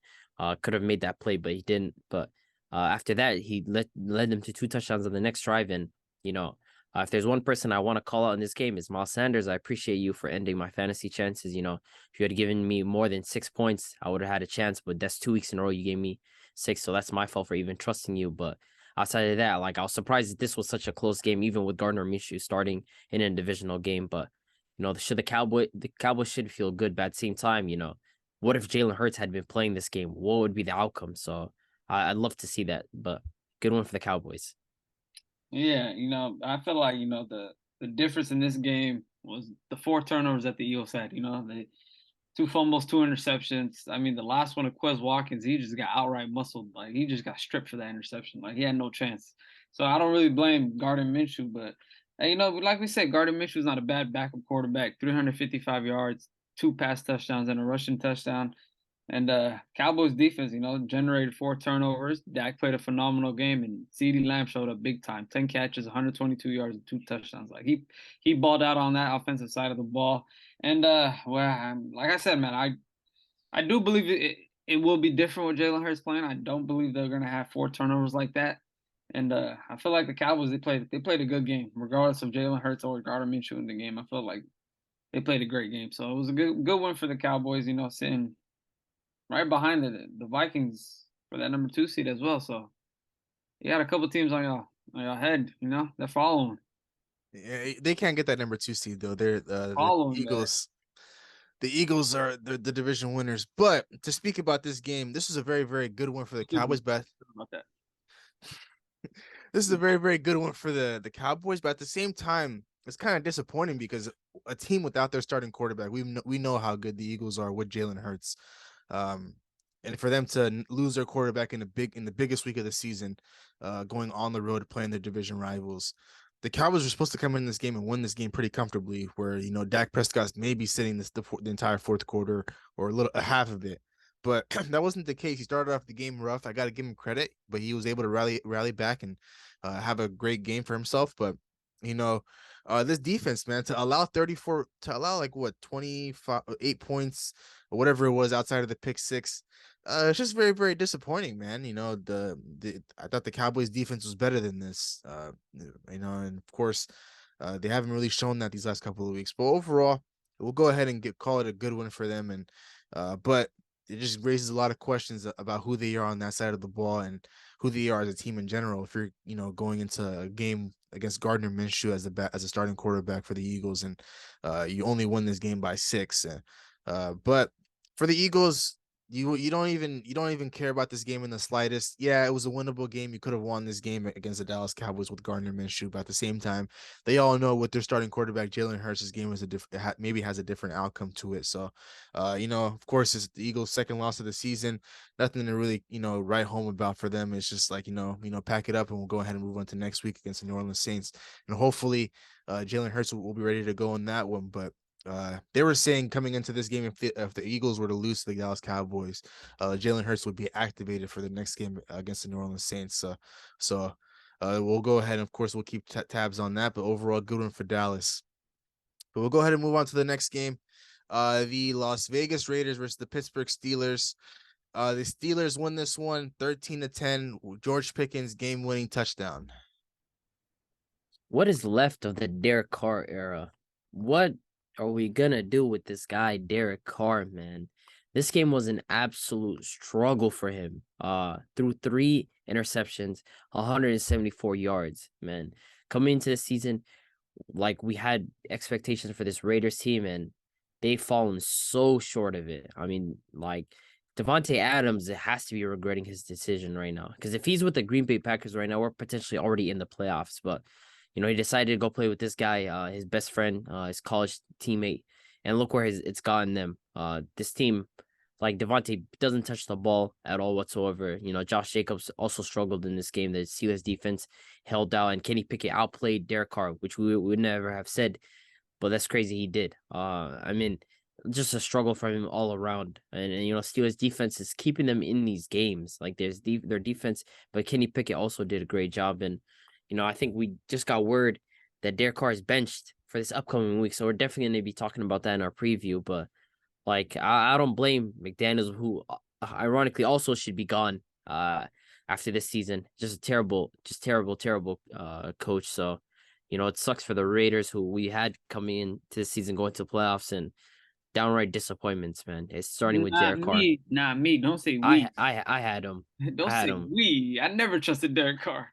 could have made that play, but he didn't. But after that, he led them to 2 touchdowns on the next drive. And, if there's one person I want to call out in this game, is Miles Sanders. I appreciate you for ending my fantasy chances. If you had given me more than 6 points, I would have had a chance. But that's 2 weeks in a row you gave me 6. So that's my fault for even trusting you. But outside of that, I was surprised that this was such a close game, even with Gardner Minshew starting in a divisional game. But, the Cowboys should feel good. But at the same time, what if Jalen Hurts had been playing this game? What would be the outcome? So I'd love to see that, but good one for the Cowboys. Yeah, I feel like, the difference in this game was the 4 turnovers that the Eagles had. The 2 fumbles, 2 interceptions. I mean, the last one of Quez Watkins, he just got outright muscled. He just got stripped for that interception. He had no chance. So I don't really blame Gardner Minshew, but like we said, Gardner Minshew is not a bad backup quarterback. 355 yards, 2 pass touchdowns, and a rushing touchdown. And Cowboys defense, generated 4 turnovers. Dak played a phenomenal game, and CeeDee Lamb showed up big time. 10 catches, 122 yards, and 2 touchdowns. He balled out on that offensive side of the ball. And like I said, man, I do believe it will be different with Jalen Hurts playing. I don't believe they're gonna have 4 turnovers like that. And I feel like the Cowboys they played a good game, regardless of Jalen Hurts or Gardner Minshew in the game. I feel like they played a great game. So it was a good one for the Cowboys. Sitting right behind the Vikings for that number 2 seed as well. So you got a couple teams on your head, they're following. Yeah, they can't get that number 2 seed though. They're the Eagles. The Eagles are the division winners. But to speak about this game, this is a very, very good one for the Cowboys. But this is a very, very good one for the Cowboys. But at the same time, it's kind of disappointing because a team without their starting quarterback, we know how good the Eagles are with Jalen Hurts. And for them to lose their quarterback in the biggest week of the season, going on the road playing their division rivals, the Cowboys were supposed to come in this game and win this game pretty comfortably. Where Dak Prescott's maybe sitting the entire fourth quarter or a half of it, but that wasn't the case. He started off the game rough. I got to give him credit, but he was able to rally back and have a great game for himself. But you know, this defense, man, to allow 34, to allow like what 8 points or whatever it was outside of the pick six, it's just very, very disappointing, man. You know, I thought the Cowboys defense was better than this. You know, and of course, they haven't really shown that these last couple of weeks. But overall, we'll go ahead and call it a good one for them. And but it just raises a lot of questions about who they are on that side of the ball and who they are as a team in general. If you're, you know, going into a game against Gardner Minshew as a starting quarterback for the Eagles, and you only won this game by 6. But for the Eagles, you don't even care about this game in the slightest. Yeah, it was a winnable game. You could have won this game against the Dallas Cowboys with Gardner Minshew, but at the same time, they all know with their starting quarterback Jalen Hurts, this game is maybe has a different outcome to it. So, you know, of course, it's the Eagles' second loss of the season. Nothing to really, you know, write home about for them. It's just like, you know, pack it up and we'll go ahead and move on to next week against the New Orleans Saints, and hopefully, Jalen Hurts will be ready to go in that one. But they were saying coming into this game, if the Eagles were to lose to the Dallas Cowboys, Jalen Hurts would be activated for the next game against the New Orleans Saints. So we'll go ahead and, of course, we'll keep tabs on that. But overall, good one for Dallas. But we'll go ahead and move on to the next game. The Las Vegas Raiders versus the Pittsburgh Steelers. The Steelers won this one 13-10. George Pickens game-winning touchdown. What is left of the Derek Carr era? What are we gonna do with this guy, Derek Carr, man? This game was an absolute struggle for him. Through 3 interceptions, 174 yards, man. Coming into the season, like, we had expectations for this Raiders team, and they've fallen so short of it. I mean, like, Devontae Adams has to be regretting his decision right now, because if he's with the Green Bay Packers right now, we're potentially already in the playoffs. But you know, he decided to go play with this guy, his best friend, his college teammate, and look where it's gotten them. This team, like, Devontae doesn't touch the ball at all whatsoever. You know, Josh Jacobs also struggled in this game. The Steelers defense held out, and Kenny Pickett outplayed Derek Carr, which we would never have said, but that's crazy he did. I mean, just a struggle for him all around. And you know, Steelers defense is keeping them in these games. Like, their defense, but Kenny Pickett also did a great job. And you know, I think we just got word that Derek Carr is benched for this upcoming week, so we're definitely going to be talking about that in our preview. But like, I don't blame McDaniels, who ironically also should be gone after this season. Just a terrible coach. So, you know, it sucks for the Raiders, who we had coming into the season, going to playoffs, and downright disappointments, man. It's starting with Derek Carr. Not me. Don't say we. I had him. Don't say we. I never trusted Derek Carr.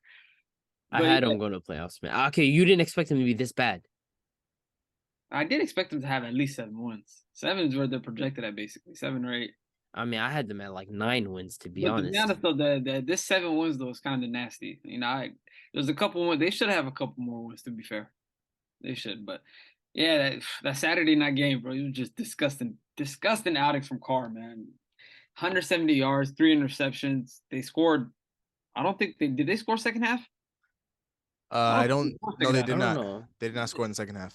I had him going to playoffs, man. Okay, you didn't expect him to be this bad. I did expect him to have at least 7 wins. 7 is where they're projected at, basically 7 or 8. I mean, I had them at like 9 wins, to be honest. To be honest, though, this 7 wins though is kind of nasty. You know, there's a couple more. They should have a couple more wins. To be fair, they should. But yeah, that Saturday night game, bro, it was just disgusting outings from Carr, man. 170 yards, 3 interceptions. They scored. I don't think did. They score second half? I don't. No, they did not. Know. They did not score in the second half.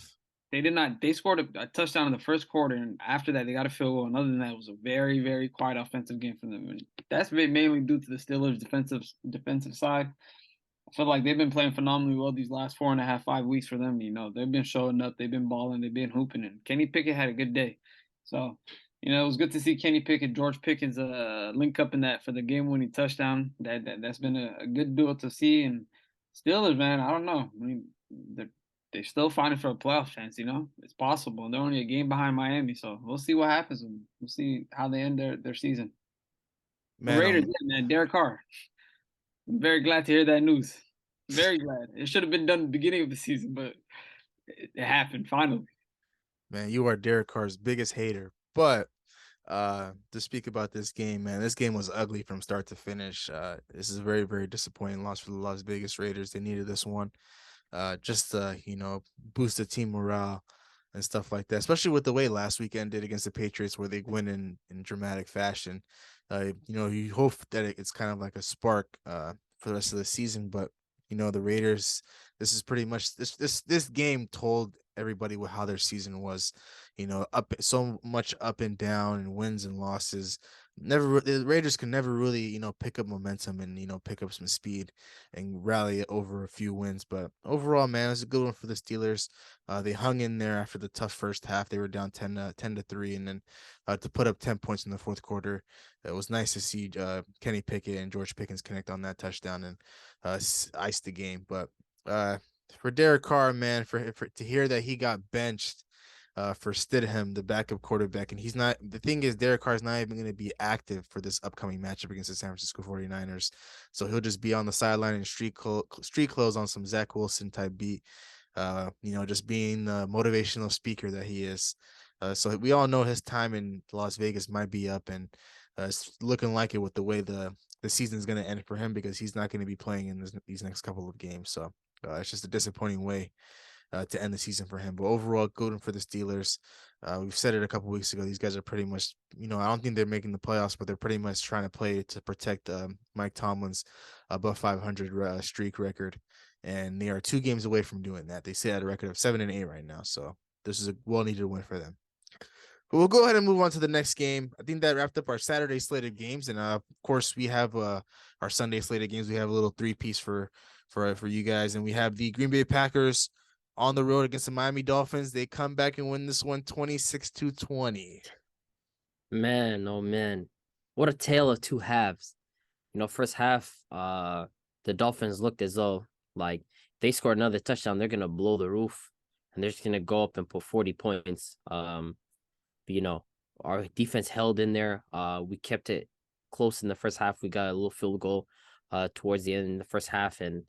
They did not. They scored a touchdown in the first quarter, and after that, they got a field goal. And other than that, it was a very, very quiet offensive game for them. And that's mainly due to the Steelers' defensive side. I feel like they've been playing phenomenally well these last 4.5, 5 weeks for them. You know, they've been showing up, they've been balling, they've been hooping, and Kenny Pickett had a good day. So, you know, it was good to see Kenny Pickett, George Pickens link up in that for the game-winning touchdown. That's been a good duo to see. And Steelers, man, I don't know. I mean, they're still fighting for a playoff chance. You know, it's possible. They're only a game behind Miami, so we'll see what happens. We'll see how they end their season. Man, the Raiders, man, Derek Carr. I'm very glad to hear that news. Very glad. It should have been done at the beginning of the season, but it happened finally. Man, you are Derek Carr's biggest hater. But to speak about this game, man, this game was ugly from start to finish. This is a very, very disappointing loss for the Las Vegas Raiders. They needed this one just to, you know, boost the team morale and stuff like that, especially with the way last weekend did against the Patriots, where they win in dramatic fashion. You know, you hope that it's kind of like a spark for the rest of the season. But you know, the Raiders, this is pretty much this game told everybody how their season was. You know, so much up and down and wins and losses. the Raiders can never really, pick up momentum and, pick up some speed and rally over a few wins. But overall, man, it's a good one for the Steelers. They hung in there after the tough first half. They were down 10-3, and then to put up 10 points in the fourth quarter. It was nice to see Kenny Pickett and George Pickens connect on that touchdown and ice the game. But for Derek Carr, man, for to hear that he got benched for Stidham, the backup quarterback. And he's not, the thing is, Derek Carr is not even going to be active for this upcoming matchup against the San Francisco 49ers. So he'll just be on the sideline in street clothes on some Zach Wilson type beat, just being the motivational speaker that he is. So we all know his time in Las Vegas might be up, and it's looking like it with the way the season is going to end for him, because he's not going to be playing in these next couple of games. So it's just a disappointing way to end the season for him. But overall, good one for the Steelers. We've said it a couple weeks ago. These guys are pretty much, I don't think they're making the playoffs, but they're pretty much trying to play to protect Mike Tomlin's above 500 streak record. And they are 2 games away from doing that. They sit at a record of 7-8 right now. So this is a well-needed win for them. But we'll go ahead and move on to the next game. I think that wrapped up our Saturday slate of games. And of course, we have our Sunday slate of games. We have a little 3-piece for you guys. And we have the Green Bay Packers on the road against the Miami Dolphins. They come back and win this one 26-20. Man, oh man. What a tale of two halves. First half, the Dolphins looked as though like they scored another touchdown, they're gonna blow the roof and they're just gonna go up and put 40 points. Our defense held in there. We kept it close in the first half. We got a little field goal towards the end in the first half, and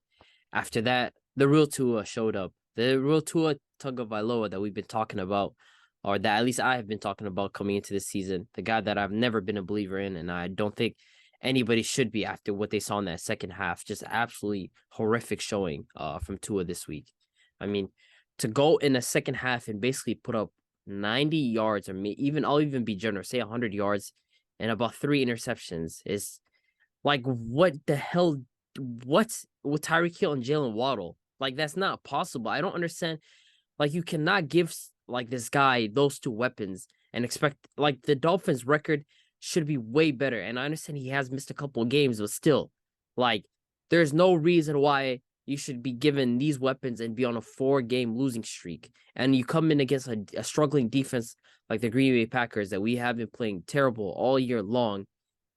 after that, the real Tua showed up. The real Tua Tagovailoa that we've been talking about, or that at least I have been talking about coming into this season, the guy that I've never been a believer in, and I don't think anybody should be after what they saw in that second half. Just absolutely horrific showing from Tua this week. I mean, to go in the second half and basically put up 90 yards, or I'll even be generous, say 100 yards and about 3 interceptions is like, what the hell? What's with Tyreek Hill and Jalen Waddle? Like, that's not possible. I don't understand. Like, you cannot give like this guy those 2 weapons and expect, like, the Dolphins record should be way better. And I understand he has missed a couple of games, but still, like, there's no reason why you should be given these weapons and be on a 4-game losing streak. And you come in against a struggling defense like the Green Bay Packers that we have been playing terrible all year long,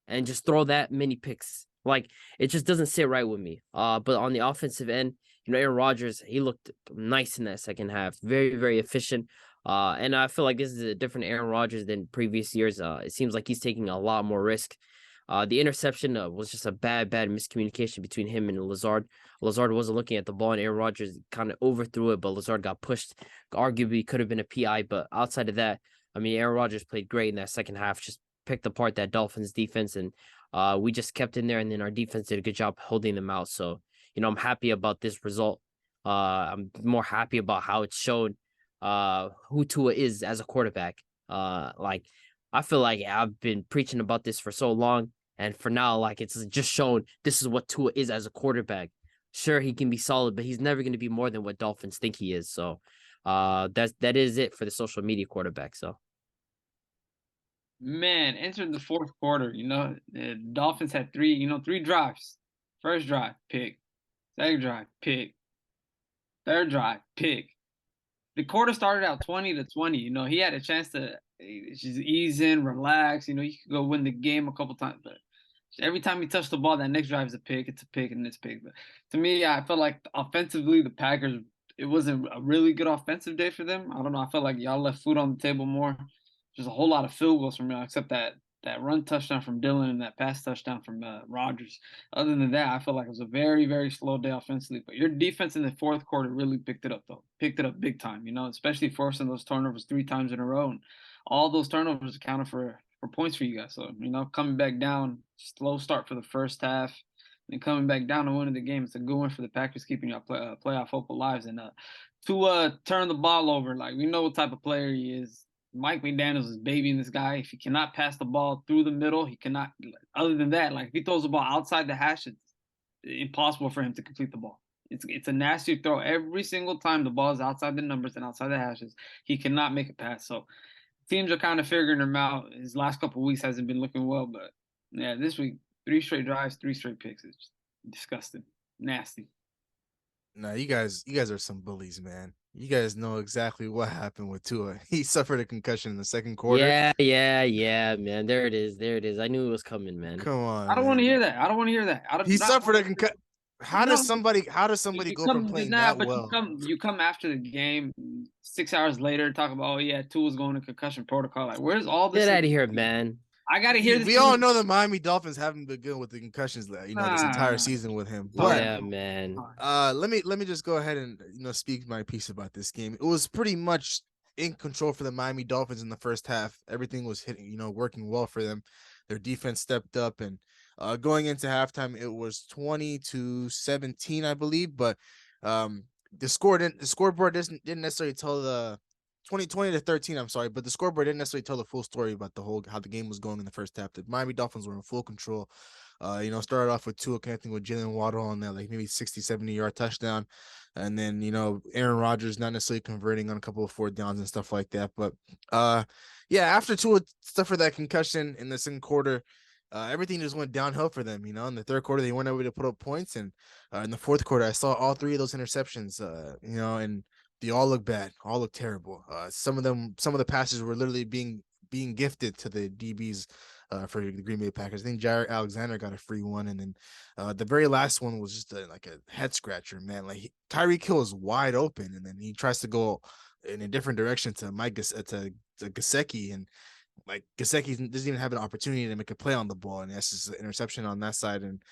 and just throw that many picks. Like, it just doesn't sit right with me. But on the offensive end, Aaron Rodgers, he looked nice in that second half. Very, very efficient. And I feel like this is a different Aaron Rodgers than previous years. It seems like he's taking a lot more risk. The interception was just a bad miscommunication between him and Lazard. Lazard wasn't looking at the ball, and Aaron Rodgers kind of overthrew it, but Lazard got pushed. Arguably could have been a PI, but outside of that, I mean, Aaron Rodgers played great in that second half, just picked apart that Dolphins defense, and we just kept in there, and then our defense did a good job holding them out. So, I'm happy about this result. I'm more happy about how it showed who Tua is as a quarterback. Like, I feel like I've been preaching about this for so long, and for now, like, it's just shown this is what Tua is as a quarterback. Sure, he can be solid, but he's never going to be more than what Dolphins think he is. So, that is it for the social media quarterback. So, Man, entering the fourth quarter, the Dolphins had 3 drives. First drive, pick. Second drive, pick. Third drive, pick. The quarter started out 20-20. He had a chance to just ease in, relax. He could go win the game a couple times, but every time he touched the ball, that next drive is a pick. It's a pick, and it's a pick. But to me, I felt like offensively, the Packers, it wasn't a really good offensive day for them. I don't know. I felt like y'all left food on the table more. There's a whole lot of field goals from y'all, except that run touchdown from Dillon and that pass touchdown from Rodgers. Other than that, I feel like it was a very, very slow day offensively. But your defense in the fourth quarter really picked it up, though. Picked it up big time, especially forcing those turnovers 3 times in a row. And all those turnovers accounted for points for you guys. So, coming back down, slow start for the first half, and coming back down and winning the game. It's a good one for the Packers, keeping your playoff hopeful lives. And to turn the ball over, like, we know what type of player he is. Mike McDaniels is babying this guy. If he cannot pass the ball through the middle, he cannot. Other than that, like, if he throws the ball outside the hash, it's impossible for him to complete the ball. It's a nasty throw every single time the ball is outside the numbers and outside the hashes. He cannot make a pass. So teams are kind of figuring him out. His last couple of weeks hasn't been looking well, but yeah, this week 3 straight drives, 3 straight picks. It's disgusting, nasty. No, you guys are some bullies, man. You guys know exactly what happened with Tua. He suffered a concussion in the second quarter. Yeah, man. There it is. There it is. I knew it was coming, man. Come on. I don't want to man. hear that. I don't want to hear that. He suffered a concussion. How No. does somebody You go from come playing nah, that but well? you come after the game 6 hours later talk about, oh yeah, Tua's going to concussion protocol. Like, where's all this? Get out of here, man. I gotta hear this. We all know the Miami Dolphins haven't been good with the concussions, this entire Nah. season with him. But Yeah, man. let me just go ahead and speak my piece about this game. It was pretty much in control for the Miami Dolphins in the first half. Everything was hitting, working well for them. Their defense stepped up, and going into halftime, it was 20-17, I believe. But the scoreboard didn't necessarily tell the 20-13. I'm sorry, but the scoreboard didn't necessarily tell the full story about how the game was going in the first half. The Miami Dolphins were in full control. Started off with Tua connecting with Jalen Waddle on that maybe 60-70 yard touchdown, and then Aaron Rodgers not necessarily converting on a couple of 4th downs and stuff like that. But after Tua suffered that concussion in the second quarter, everything just went downhill for them. In the third quarter they weren't able to put up points, and in the fourth quarter I saw all 3 of those interceptions. And they all look bad, all look terrible. Some of the passes were literally being gifted to the DBs for the Green Bay Packers. I think Jair Alexander got a free one, and then the very last one was just a head scratcher, man. Like Tyreek Hill is wide open, and then he tries to go in a different direction to Gesicki, and Gesicki doesn't even have an opportunity to make a play on the ball, and that's just an interception on that side. And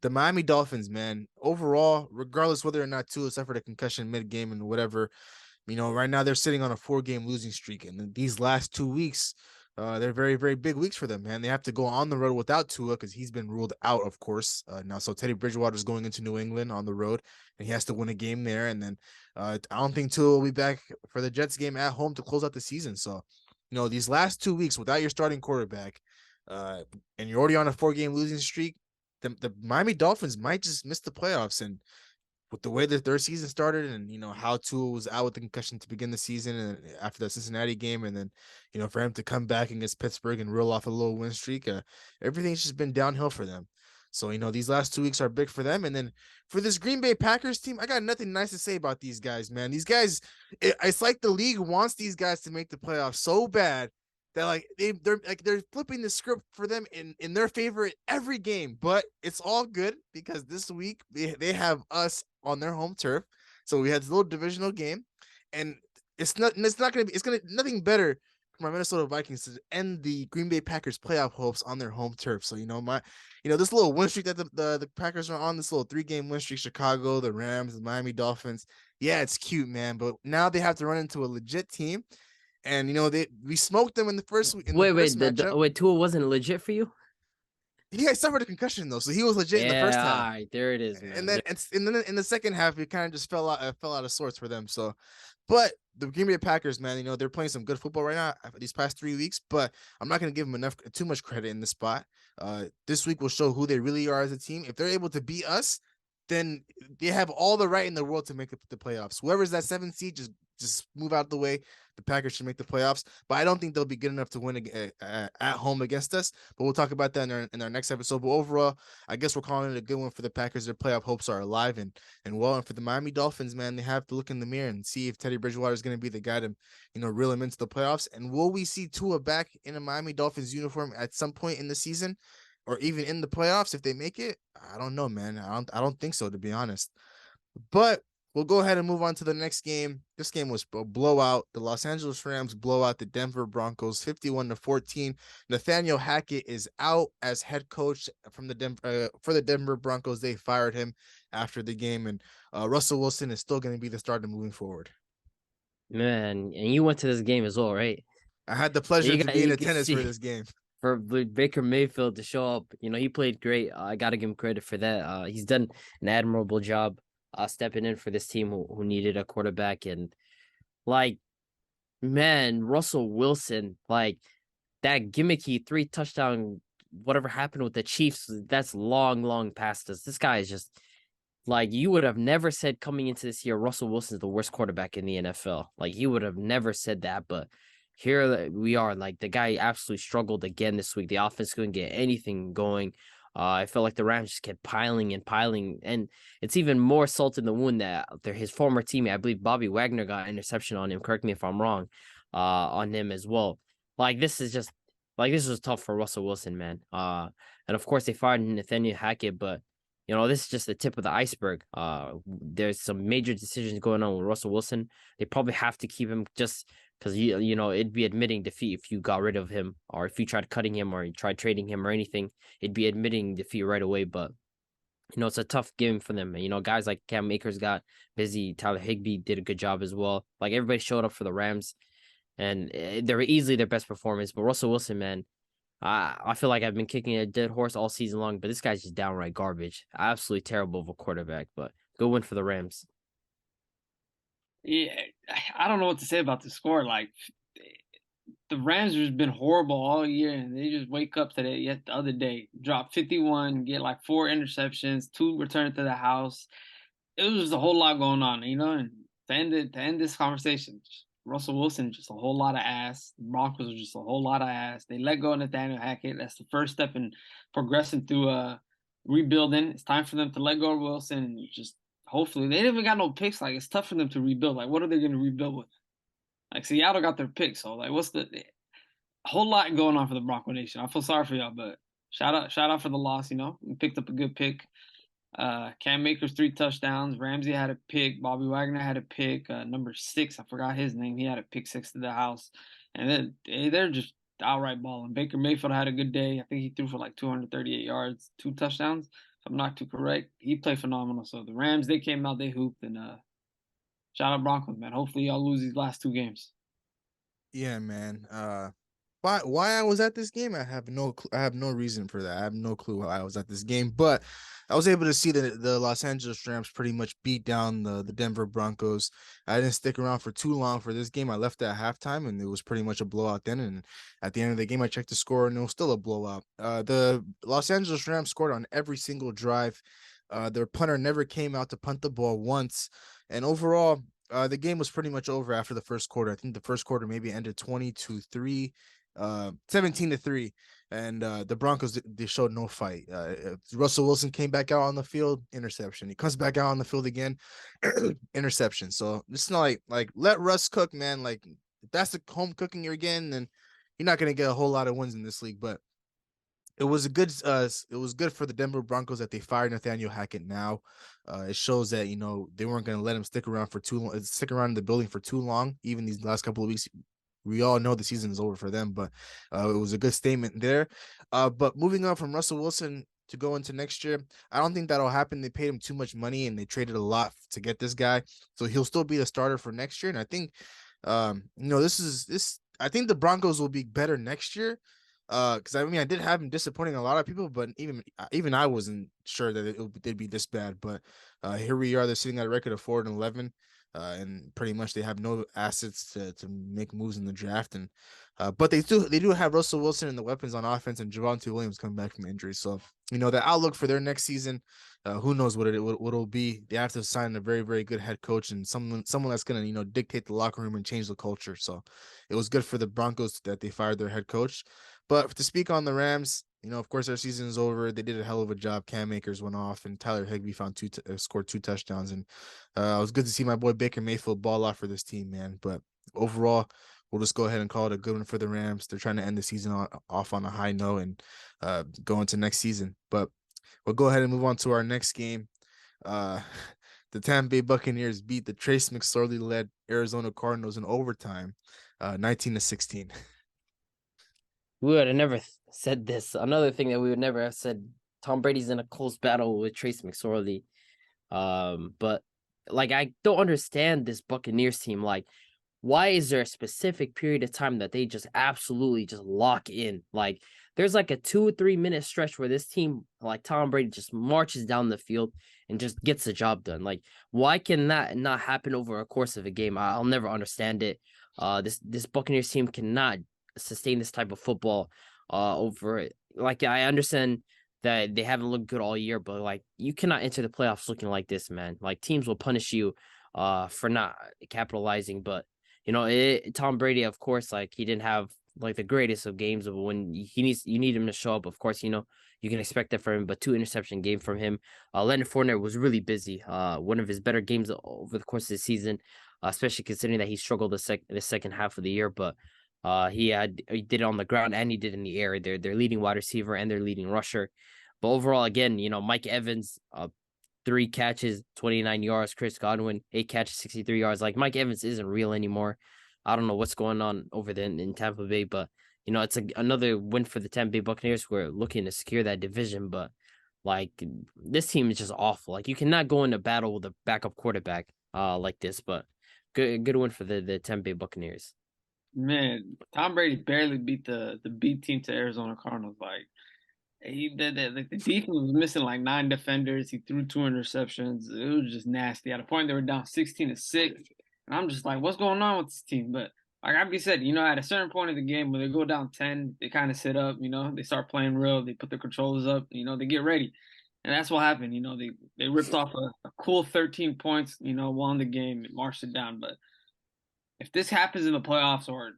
the Miami Dolphins, man, overall, regardless whether or not Tua suffered a concussion mid-game and whatever, right now they're sitting on a 4-game losing streak, and these last 2 weeks, they're very, very big weeks for them, man. They have to go on the road without Tua because he's been ruled out, of course. Now, so Teddy Bridgewater is going into New England on the road, and he has to win a game there. And then I don't think Tua will be back for the Jets game at home to close out the season. So, these last 2 weeks without your starting quarterback, and you're already on a 4-game losing streak, the Miami Dolphins might just miss the playoffs. And with the way that their season started, and how Tua was out with the concussion to begin the season, and after the Cincinnati game, and then for him to come back against Pittsburgh and reel off a little win streak, everything's just been downhill for them. So these last 2 weeks are big for them. And then for this Green Bay Packers team, I got nothing nice to say about these guys, man. These guys, it's like the league wants these guys to make the playoffs so bad that they're flipping the script for them in their favor every game. But it's all good because this week they have us on their home turf. So we had this little divisional game, and it's nothing better for my Minnesota Vikings to end the Green Bay Packers playoff hopes on their home turf. So this little win streak that the Packers are on, this little 3-game win streak, Chicago, the Rams, the Miami Dolphins. Yeah, it's cute, man. But now they have to run into a legit team. And we smoked them in the first week. Wait, Tua wasn't legit for you? He had suffered a concussion though, so he was legit in the first half. All right, there it is, man. And then in the second half, it kind of just fell out of sorts for them. So, but the Green Bay Packers, man, they're playing some good football right now these past 3 weeks. But I'm not going to give them too much credit in this spot. This week will show who they really are as a team. If they're able to beat us, then they have all the right in the world to make the playoffs. Whoever's that 7th seed, just move out the way. The Packers should make the playoffs, but I don't think they'll be good enough to win at home against us. But we'll talk about that in our next episode. But overall, I guess we're calling it a good one for the Packers. Their playoff hopes are alive and well. And for the Miami Dolphins, man, they have to look in the mirror and see if Teddy Bridgewater is going to be the guy to reel him into the playoffs. And will we see Tua back in a Miami Dolphins uniform at some point in the season, or even in the playoffs if they make it? I don't know, man. I don't think so, to be honest. But we'll go ahead and move on to the next game. This game was a blowout. The Los Angeles Rams blow out the Denver Broncos 51-14. Nathaniel Hackett is out as head coach for the Denver Broncos. They fired him after the game, and Russell Wilson is still going to be the starter moving forward. Man, and you went to this game as well, right? I had the pleasure to be in attendance for this game. For Baker Mayfield to show up, he played great. I got to give him credit for that. He's done an admirable job stepping in for this team who needed a quarterback. And man, Russell Wilson, that gimmicky 3 touchdown, whatever happened with the Chiefs, that's long past us. This guy is just you would have never said coming into this year, Russell Wilson is the worst quarterback in the NFL. You would have never said that, but here we are. Like the guy absolutely struggled again this week. The offense couldn't get anything going. I felt like the Rams just kept piling and piling, and it's even more salt in the wound that his former teammate, I believe Bobby Wagner, got an interception on him. Correct me if I'm wrong, on him as well. Like this was tough for Russell Wilson, man. And of course they fired Nathaniel Hackett, but this is just the tip of the iceberg. There's some major decisions going on with Russell Wilson. They probably have to keep him just because it'd be admitting defeat if you got rid of him, or if you tried cutting him, or you tried trading him or anything. It'd be admitting defeat right away. But it's a tough game for them. Guys like Cam Akers got busy. Tyler Higbee did a good job as well. Like everybody showed up for the Rams, and they were easily their best performance. But Russell Wilson, man, I feel like I've been kicking a dead horse all season long, but this guy's just downright garbage. Absolutely terrible of a quarterback, but good win for the Rams. Yeah, I don't know what to say about the score. Like the Rams have been horrible all year, and they just wake up today. Yet the other day, drop 51, get like 4 interceptions, 2 returned to the house. It was just a whole lot going on, And to end this conversation, Russell Wilson just a whole lot of ass. The Broncos are just a whole lot of ass. They let go of Nathaniel Hackett. That's the first step in progressing through rebuilding. It's time for them to let go of Wilson and just hopefully they didn't even got no picks. Like it's tough for them to rebuild. Like what are they going to rebuild with? Like Seattle got their picks, so like what's the whole lot going on for the Bronco Nation? I feel sorry for y'all, but shout out for the loss. We picked up a good pick. Cam Akers 3 touchdowns. Ramsey had a pick. Bobby Wagner had a pick. Number 6, I forgot his name. He had a pick 6 to the house. And then they're just outright balling. Baker Mayfield had a good day. I think he threw for like 238 yards, 2 touchdowns. If I'm not too correct. He played phenomenal. So the Rams, they came out, they hooped, and shout out Broncos, man. Hopefully y'all lose these last 2 games. Yeah, man. Why I was at this game, I have no reason for that. I have no clue why I was at this game, but I was able to see the Los Angeles Rams pretty much beat down the Denver Broncos. I didn't stick around for too long for this game. I left at halftime, and it was pretty much a blowout then. And at the end of the game, I checked the score, and it was still a blowout. The Los Angeles Rams scored on every single drive. Their punter never came out to punt the ball once, and overall, the game was pretty much over after the first quarter. I think the first quarter maybe ended 20-3. 17-3, and the Broncos, they showed no fight. Russell Wilson came back out on the field, interception. He comes back out on the field again, interception. So it's not like let Russ cook, man. Like if that's the home cooking you're getting, then you're not gonna get a whole lot of wins in this league. But it was good for the Denver Broncos that they fired Nathaniel Hackett now. It shows that they weren't gonna let him stick around in the building for too long, even these last couple of weeks. We all know the season is over for them, but it was a good statement there. But moving on from Russell Wilson to go into next year, I don't think that'll happen. They paid him too much money, and they traded a lot to get this guy, so he'll still be the starter for next year. And I think, I think the Broncos will be better next year. Because I did have him disappointing a lot of people, but even I wasn't sure that they'd be this bad. But here we are. They're sitting at a record of 4-11. And pretty much they have no assets to make moves in the draft, and but they do have Russell Wilson and the weapons on offense, and Javonte Williams coming back from injury. So the outlook for their next season, who knows what it'll be. They have to sign a very, very good head coach and someone that's gonna dictate the locker room and change the culture. So it was good for the Broncos that they fired their head coach. But to speak on the Rams, of course, their season is over. They did a hell of a job. Cam Akers went off, and Tyler Higbee scored 2 touchdowns. And it was good to see my boy Baker Mayfield ball out for this team, man. But overall, we'll just go ahead and call it a good one for the Rams. They're trying to end the season off on a high note and go into next season. But we'll go ahead and move on to our next game. The Tampa Bay Buccaneers beat the Trace McSorley-led Arizona Cardinals in overtime, 19-16. We would have never said this. Another thing that we would never have said, Tom Brady's in a close battle with Trace McSorley. But like, I don't understand this Buccaneers team. Like, why is there a specific period of time that they just absolutely just lock in? Like, there's like a 2 or 3 minute stretch where this team, like Tom Brady, just marches down the field and just gets the job done. Like, why can that not happen over a course of a game? I'll never understand it. This Buccaneers team cannot sustain this type of football over it. Like, I understand that they haven't looked good all year, but like, you cannot enter the playoffs looking like this, man. Like, teams will punish you for not capitalizing, but Tom Brady, of course, like he didn't have like the greatest of games, but when you need him to show up, of course, you can expect that from him. But 2 interception game from him. Leonard Fournette was really busy. One of his better games over the course of the season, especially considering that he struggled the second half of the year. But he did it on the ground and he did it in the air. Their leading wide receiver and their leading rusher. But overall, again, Mike Evans, 3 catches, 29 yards. Chris Godwin, 8 catches, 63 yards. Like Mike Evans isn't real anymore. I don't know what's going on over there in Tampa Bay, but it's another win for the Tampa Bay Buccaneers who are looking to secure that division. But like this team is just awful. Like you cannot go into battle with a backup quarterback like this. But good win for the Tampa Bay Buccaneers. Man, Tom Brady barely beat the B team to Arizona Cardinals. Like he did that. Like the defense was missing like 9 defenders. He threw 2 interceptions. It was just nasty. At a point, they were down 16-6, and I'm just like, what's going on with this team? But like Abby said, at a certain point of the game when they go down 10, they kind of sit up. They start playing real. They put the controllers up. They get ready, and that's what happened. They ripped off a cool 13 points. Won the game, marched it down. But if this happens in the playoffs or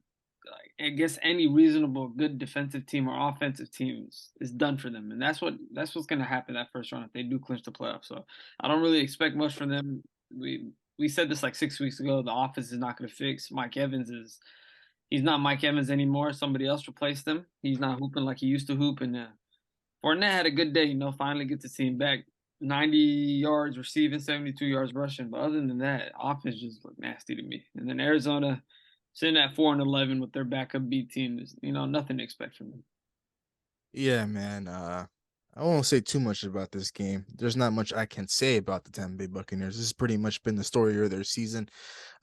like against any reasonable good defensive team or offensive teams, it's done for them. And that's what's going to happen that first round if they do clinch the playoffs. So I don't really expect much from them. We said this like 6 weeks ago. The offense is not going to fix. He's not Mike Evans anymore. Somebody else replaced him. He's not hooping like he used to hoop. And Fournette had a good day. Finally get to see him back. 90 yards receiving, 72 yards rushing. But other than that, offense just looked nasty to me. And then Arizona sitting at 4-11 with their backup B team is, nothing to expect from them. Yeah, man. I won't say too much about this game. There's not much I can say about the Tampa Bay Buccaneers. This has pretty much been the story of their season.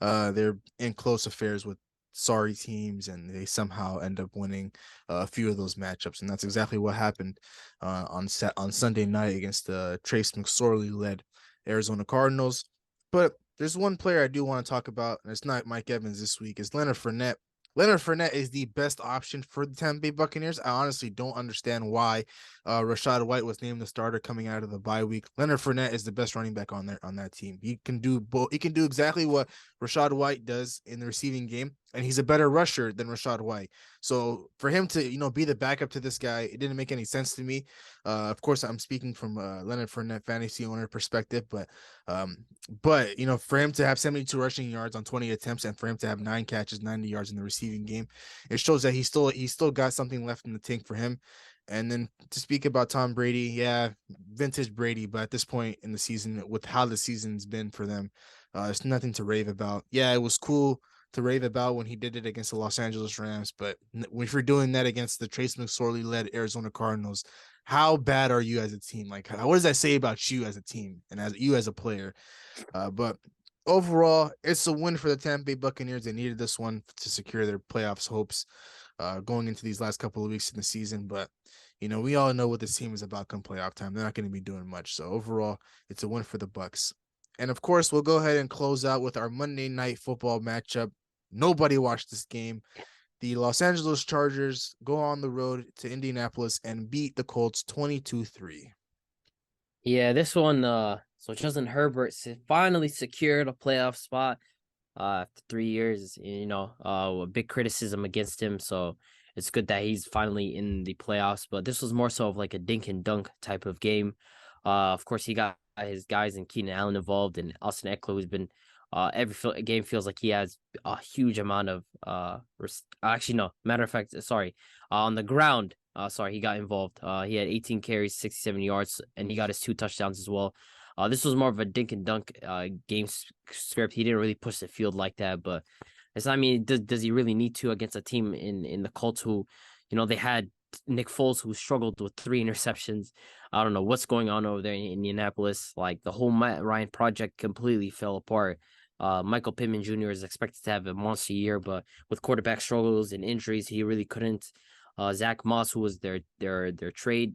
They're in close affairs with sorry teams, and they somehow end up winning a few of those matchups, and that's exactly what happened on Sunday night against the Trace McSorley led Arizona Cardinals. But there's one player I do want to talk about, and it's not Mike Evans this week. It's Leonard Fournette. Leonard Fournette is the best option for the Tampa Bay Buccaneers. I honestly don't understand why Rachaad White was named the starter coming out of the bye week. Leonard Fournette is the best running back on that team. He can do both. He can do exactly what Rachaad White does in the receiving game, and he's a better rusher than Rachaad White. So for him to be the backup to this guy, it didn't make any sense to me. Of course, I'm speaking from Leonard Fournette fantasy owner perspective, but for him to have 72 rushing yards on 20 attempts and for him to have 9 catches, 90 yards in the receiving game, it shows that he still got something left in the tank for him. And then to speak about Tom Brady, yeah, vintage Brady, but at this point in the season, with how the season's been for them, it's nothing to rave about. Yeah, it was cool to rave about when he did it against the Los Angeles Rams, but if you're doing that against the Trace McSorley led Arizona Cardinals, how bad are you as a team? Like, what does that say about you as a team and as you as a player? But overall, it's a win for the Tampa Bay Buccaneers. They needed this one to secure their playoffs hopes going into these last couple of weeks in the season. But, we all know what this team is about come playoff time. They're not going to be doing much. So overall, it's a win for the Bucs. And of course, we'll go ahead and close out with our Monday Night Football matchup. Nobody watched this game. The Los Angeles Chargers go on the road to Indianapolis and beat the Colts 22-3. Yeah, this one, so Justin Herbert finally secured a playoff spot after 3 years, a big criticism against him. So it's good that he's finally in the playoffs, but this was more so of like a dink and dunk type of game. Of course, he got his guys and Keenan Allen involved, and Austin Eckler, who's been every game feels like he has a huge amount of actually no, matter of fact, sorry, on the ground, he got involved. He had 18 carries, 67 yards, and he got his 2 touchdowns as well. This was more of a dink and dunk game script. He didn't really push the field like that, but does he really need to against a team in the Colts who, they had Nick Foles, who struggled with 3 interceptions. I don't know what's going on over there in Indianapolis. Like the whole Matt Ryan project completely fell apart. Michael Pittman Jr. is expected to have a monster year, but with quarterback struggles and injuries, he really couldn't. Zach Moss, who was their trade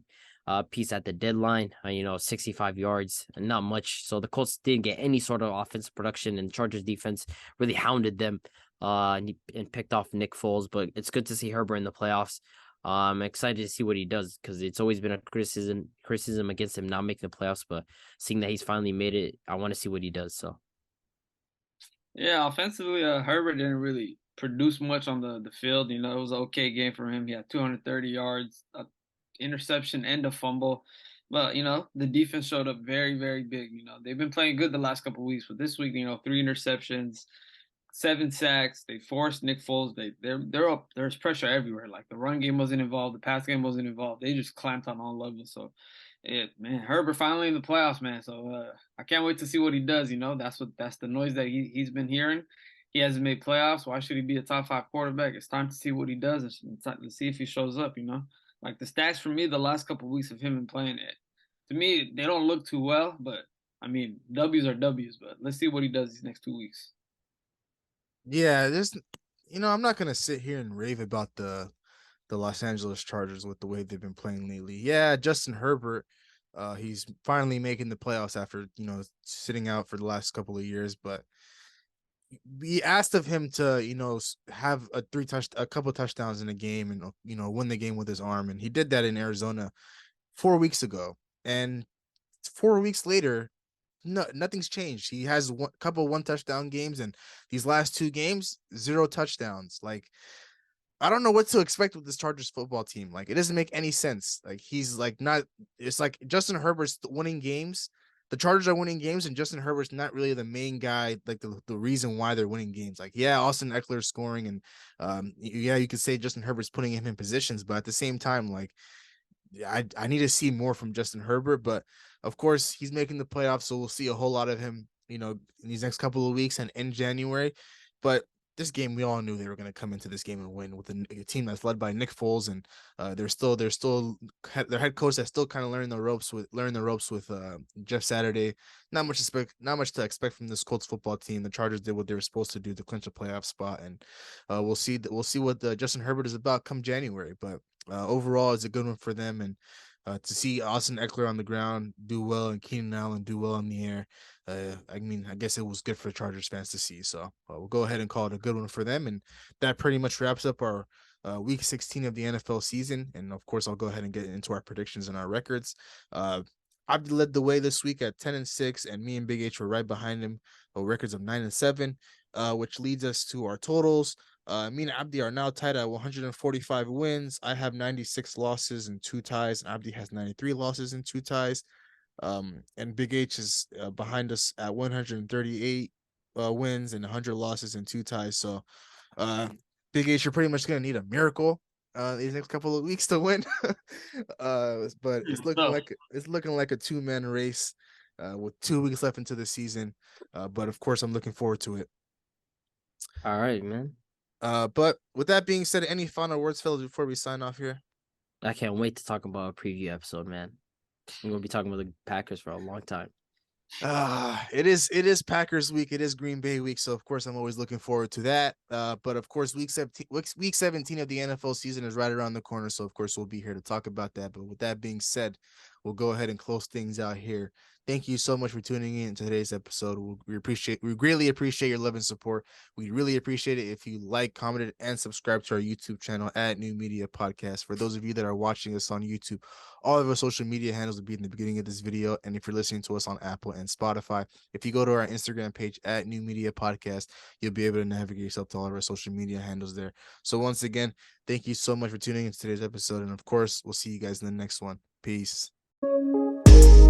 piece at the deadline, 65 yards, and not much. So the Colts didn't get any sort of offensive production, and Chargers defense really hounded them and picked off Nick Foles. But it's good to see Herbert in the playoffs. I'm excited to see what he does because it's always been a criticism against him not making the playoffs. But seeing that he's finally made it, I want to see what he does. So. Yeah, offensively, Herbert didn't really produce much on the field. You know, it was an okay game for him. He had 230 yards, a interception, and a fumble. But you know, the defense showed up very, very big. You know, they've been playing good the last couple of weeks, but this week, you know, 3 interceptions, 7 sacks. They forced Nick Foles. They're up. There's pressure everywhere. Like the run game wasn't involved, the pass game wasn't involved. They just clamped on all levels. So, yeah, man, Herbert finally in the playoffs, man. So I can't wait to see what he does. You know, that's the noise that he's been hearing. He hasn't made playoffs. Why should he be a top 5 quarterback? It's time to see what he does and it's time to see if he shows up. You know, like the stats for me, the last couple of weeks of him and playing it, to me, they don't look too well. But I mean, W's are W's. But let's see what he does these next 2 weeks. Yeah, I'm not gonna sit here and rave about the Los Angeles Chargers with the way they've been playing lately. Yeah, Justin Herbert, he's finally making the playoffs after sitting out for the last couple of years. But we asked of him to have a couple touchdowns in a game and win the game with his arm, and he did that in Arizona 4 weeks ago. And 4 weeks later, nothing's changed. He has couple 1-touchdown games, and these last 2 games, 0 touchdowns. Like, I don't know what to expect with this Chargers football team. Like, it doesn't make any sense. Like, he's like not. It's like Justin Herbert's winning games. The Chargers are winning games, and Justin Herbert's not really the main guy. Like the reason why they're winning games. Like, yeah, Austin Eckler's scoring, and yeah, you could say Justin Herbert's putting him in positions, but at the same time, like, I need to see more from Justin Herbert. But of course, he's making the playoffs, so we'll see a whole lot of him, in these next couple of weeks and in January. But this game, we all knew they were going to come into this game and win with a team that's led by Nick Foles, and they're still their head coach that's still kind of learning the ropes with Jeff Saturday. Not much to expect from this Colts football team. The Chargers did what they were supposed to do to clinch a playoff spot, and we'll see what Justin Herbert is about come January. But overall, it's a good one for them, and to see Austin Eckler on the ground do well and Keenan Allen do well in the air, I mean, I guess it was good for Chargers fans to see. So we'll go ahead and call it a good one for them, and that pretty much wraps up our Week 16 of the NFL season. And of course, I'll go ahead and get into our predictions and our records. Abdi led the way this week at 10-6, and me and Big H were right behind him, records of 9-7, which leads us to our totals. Me and Abdi are now tied at 145 wins. I have 96 losses and 2 ties. Abdi has 93 losses and 2 ties. And Big H is behind us at 138 wins and 100 losses and 2 ties. So, Big H, you're pretty much gonna need a miracle these next couple of weeks to win. But it's looking like a 2-man race with 2 weeks left into the season. But of course, I'm looking forward to it. All right, man. But with that being said, any final words, fellas, before we sign off here? I can't wait to talk about a preview episode, man. I'm gonna be talking about the Packers for a long time. It is Packers week. It is Green Bay week. So of course I'm always looking forward to that. But of course week 17 of the NFL season is right around the corner. So of course we'll be here to talk about that. But with that being said, we'll go ahead and close things out here. Thank you so much for tuning in to today's episode. We greatly appreciate your love and support. We really appreciate it if you like, commented, and subscribe to our YouTube channel at New Media Podcast. For those of you that are watching us on YouTube, all of our social media handles will be in the beginning of this video. And if you're listening to us on Apple and Spotify, if you go to our Instagram page at New Media Podcast, you'll be able to navigate yourself to all of our social media handles there. So once again, thank you so much for tuning in to today's episode. And of course, we'll see you guys in the next one. Peace.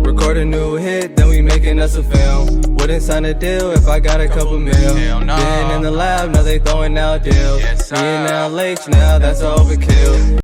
Record a new hit, then we making us a film. Wouldn't sign a deal if I got a couple mil. Been in the lab, now they throwing out deals. Me and now Lake, now that's overkill.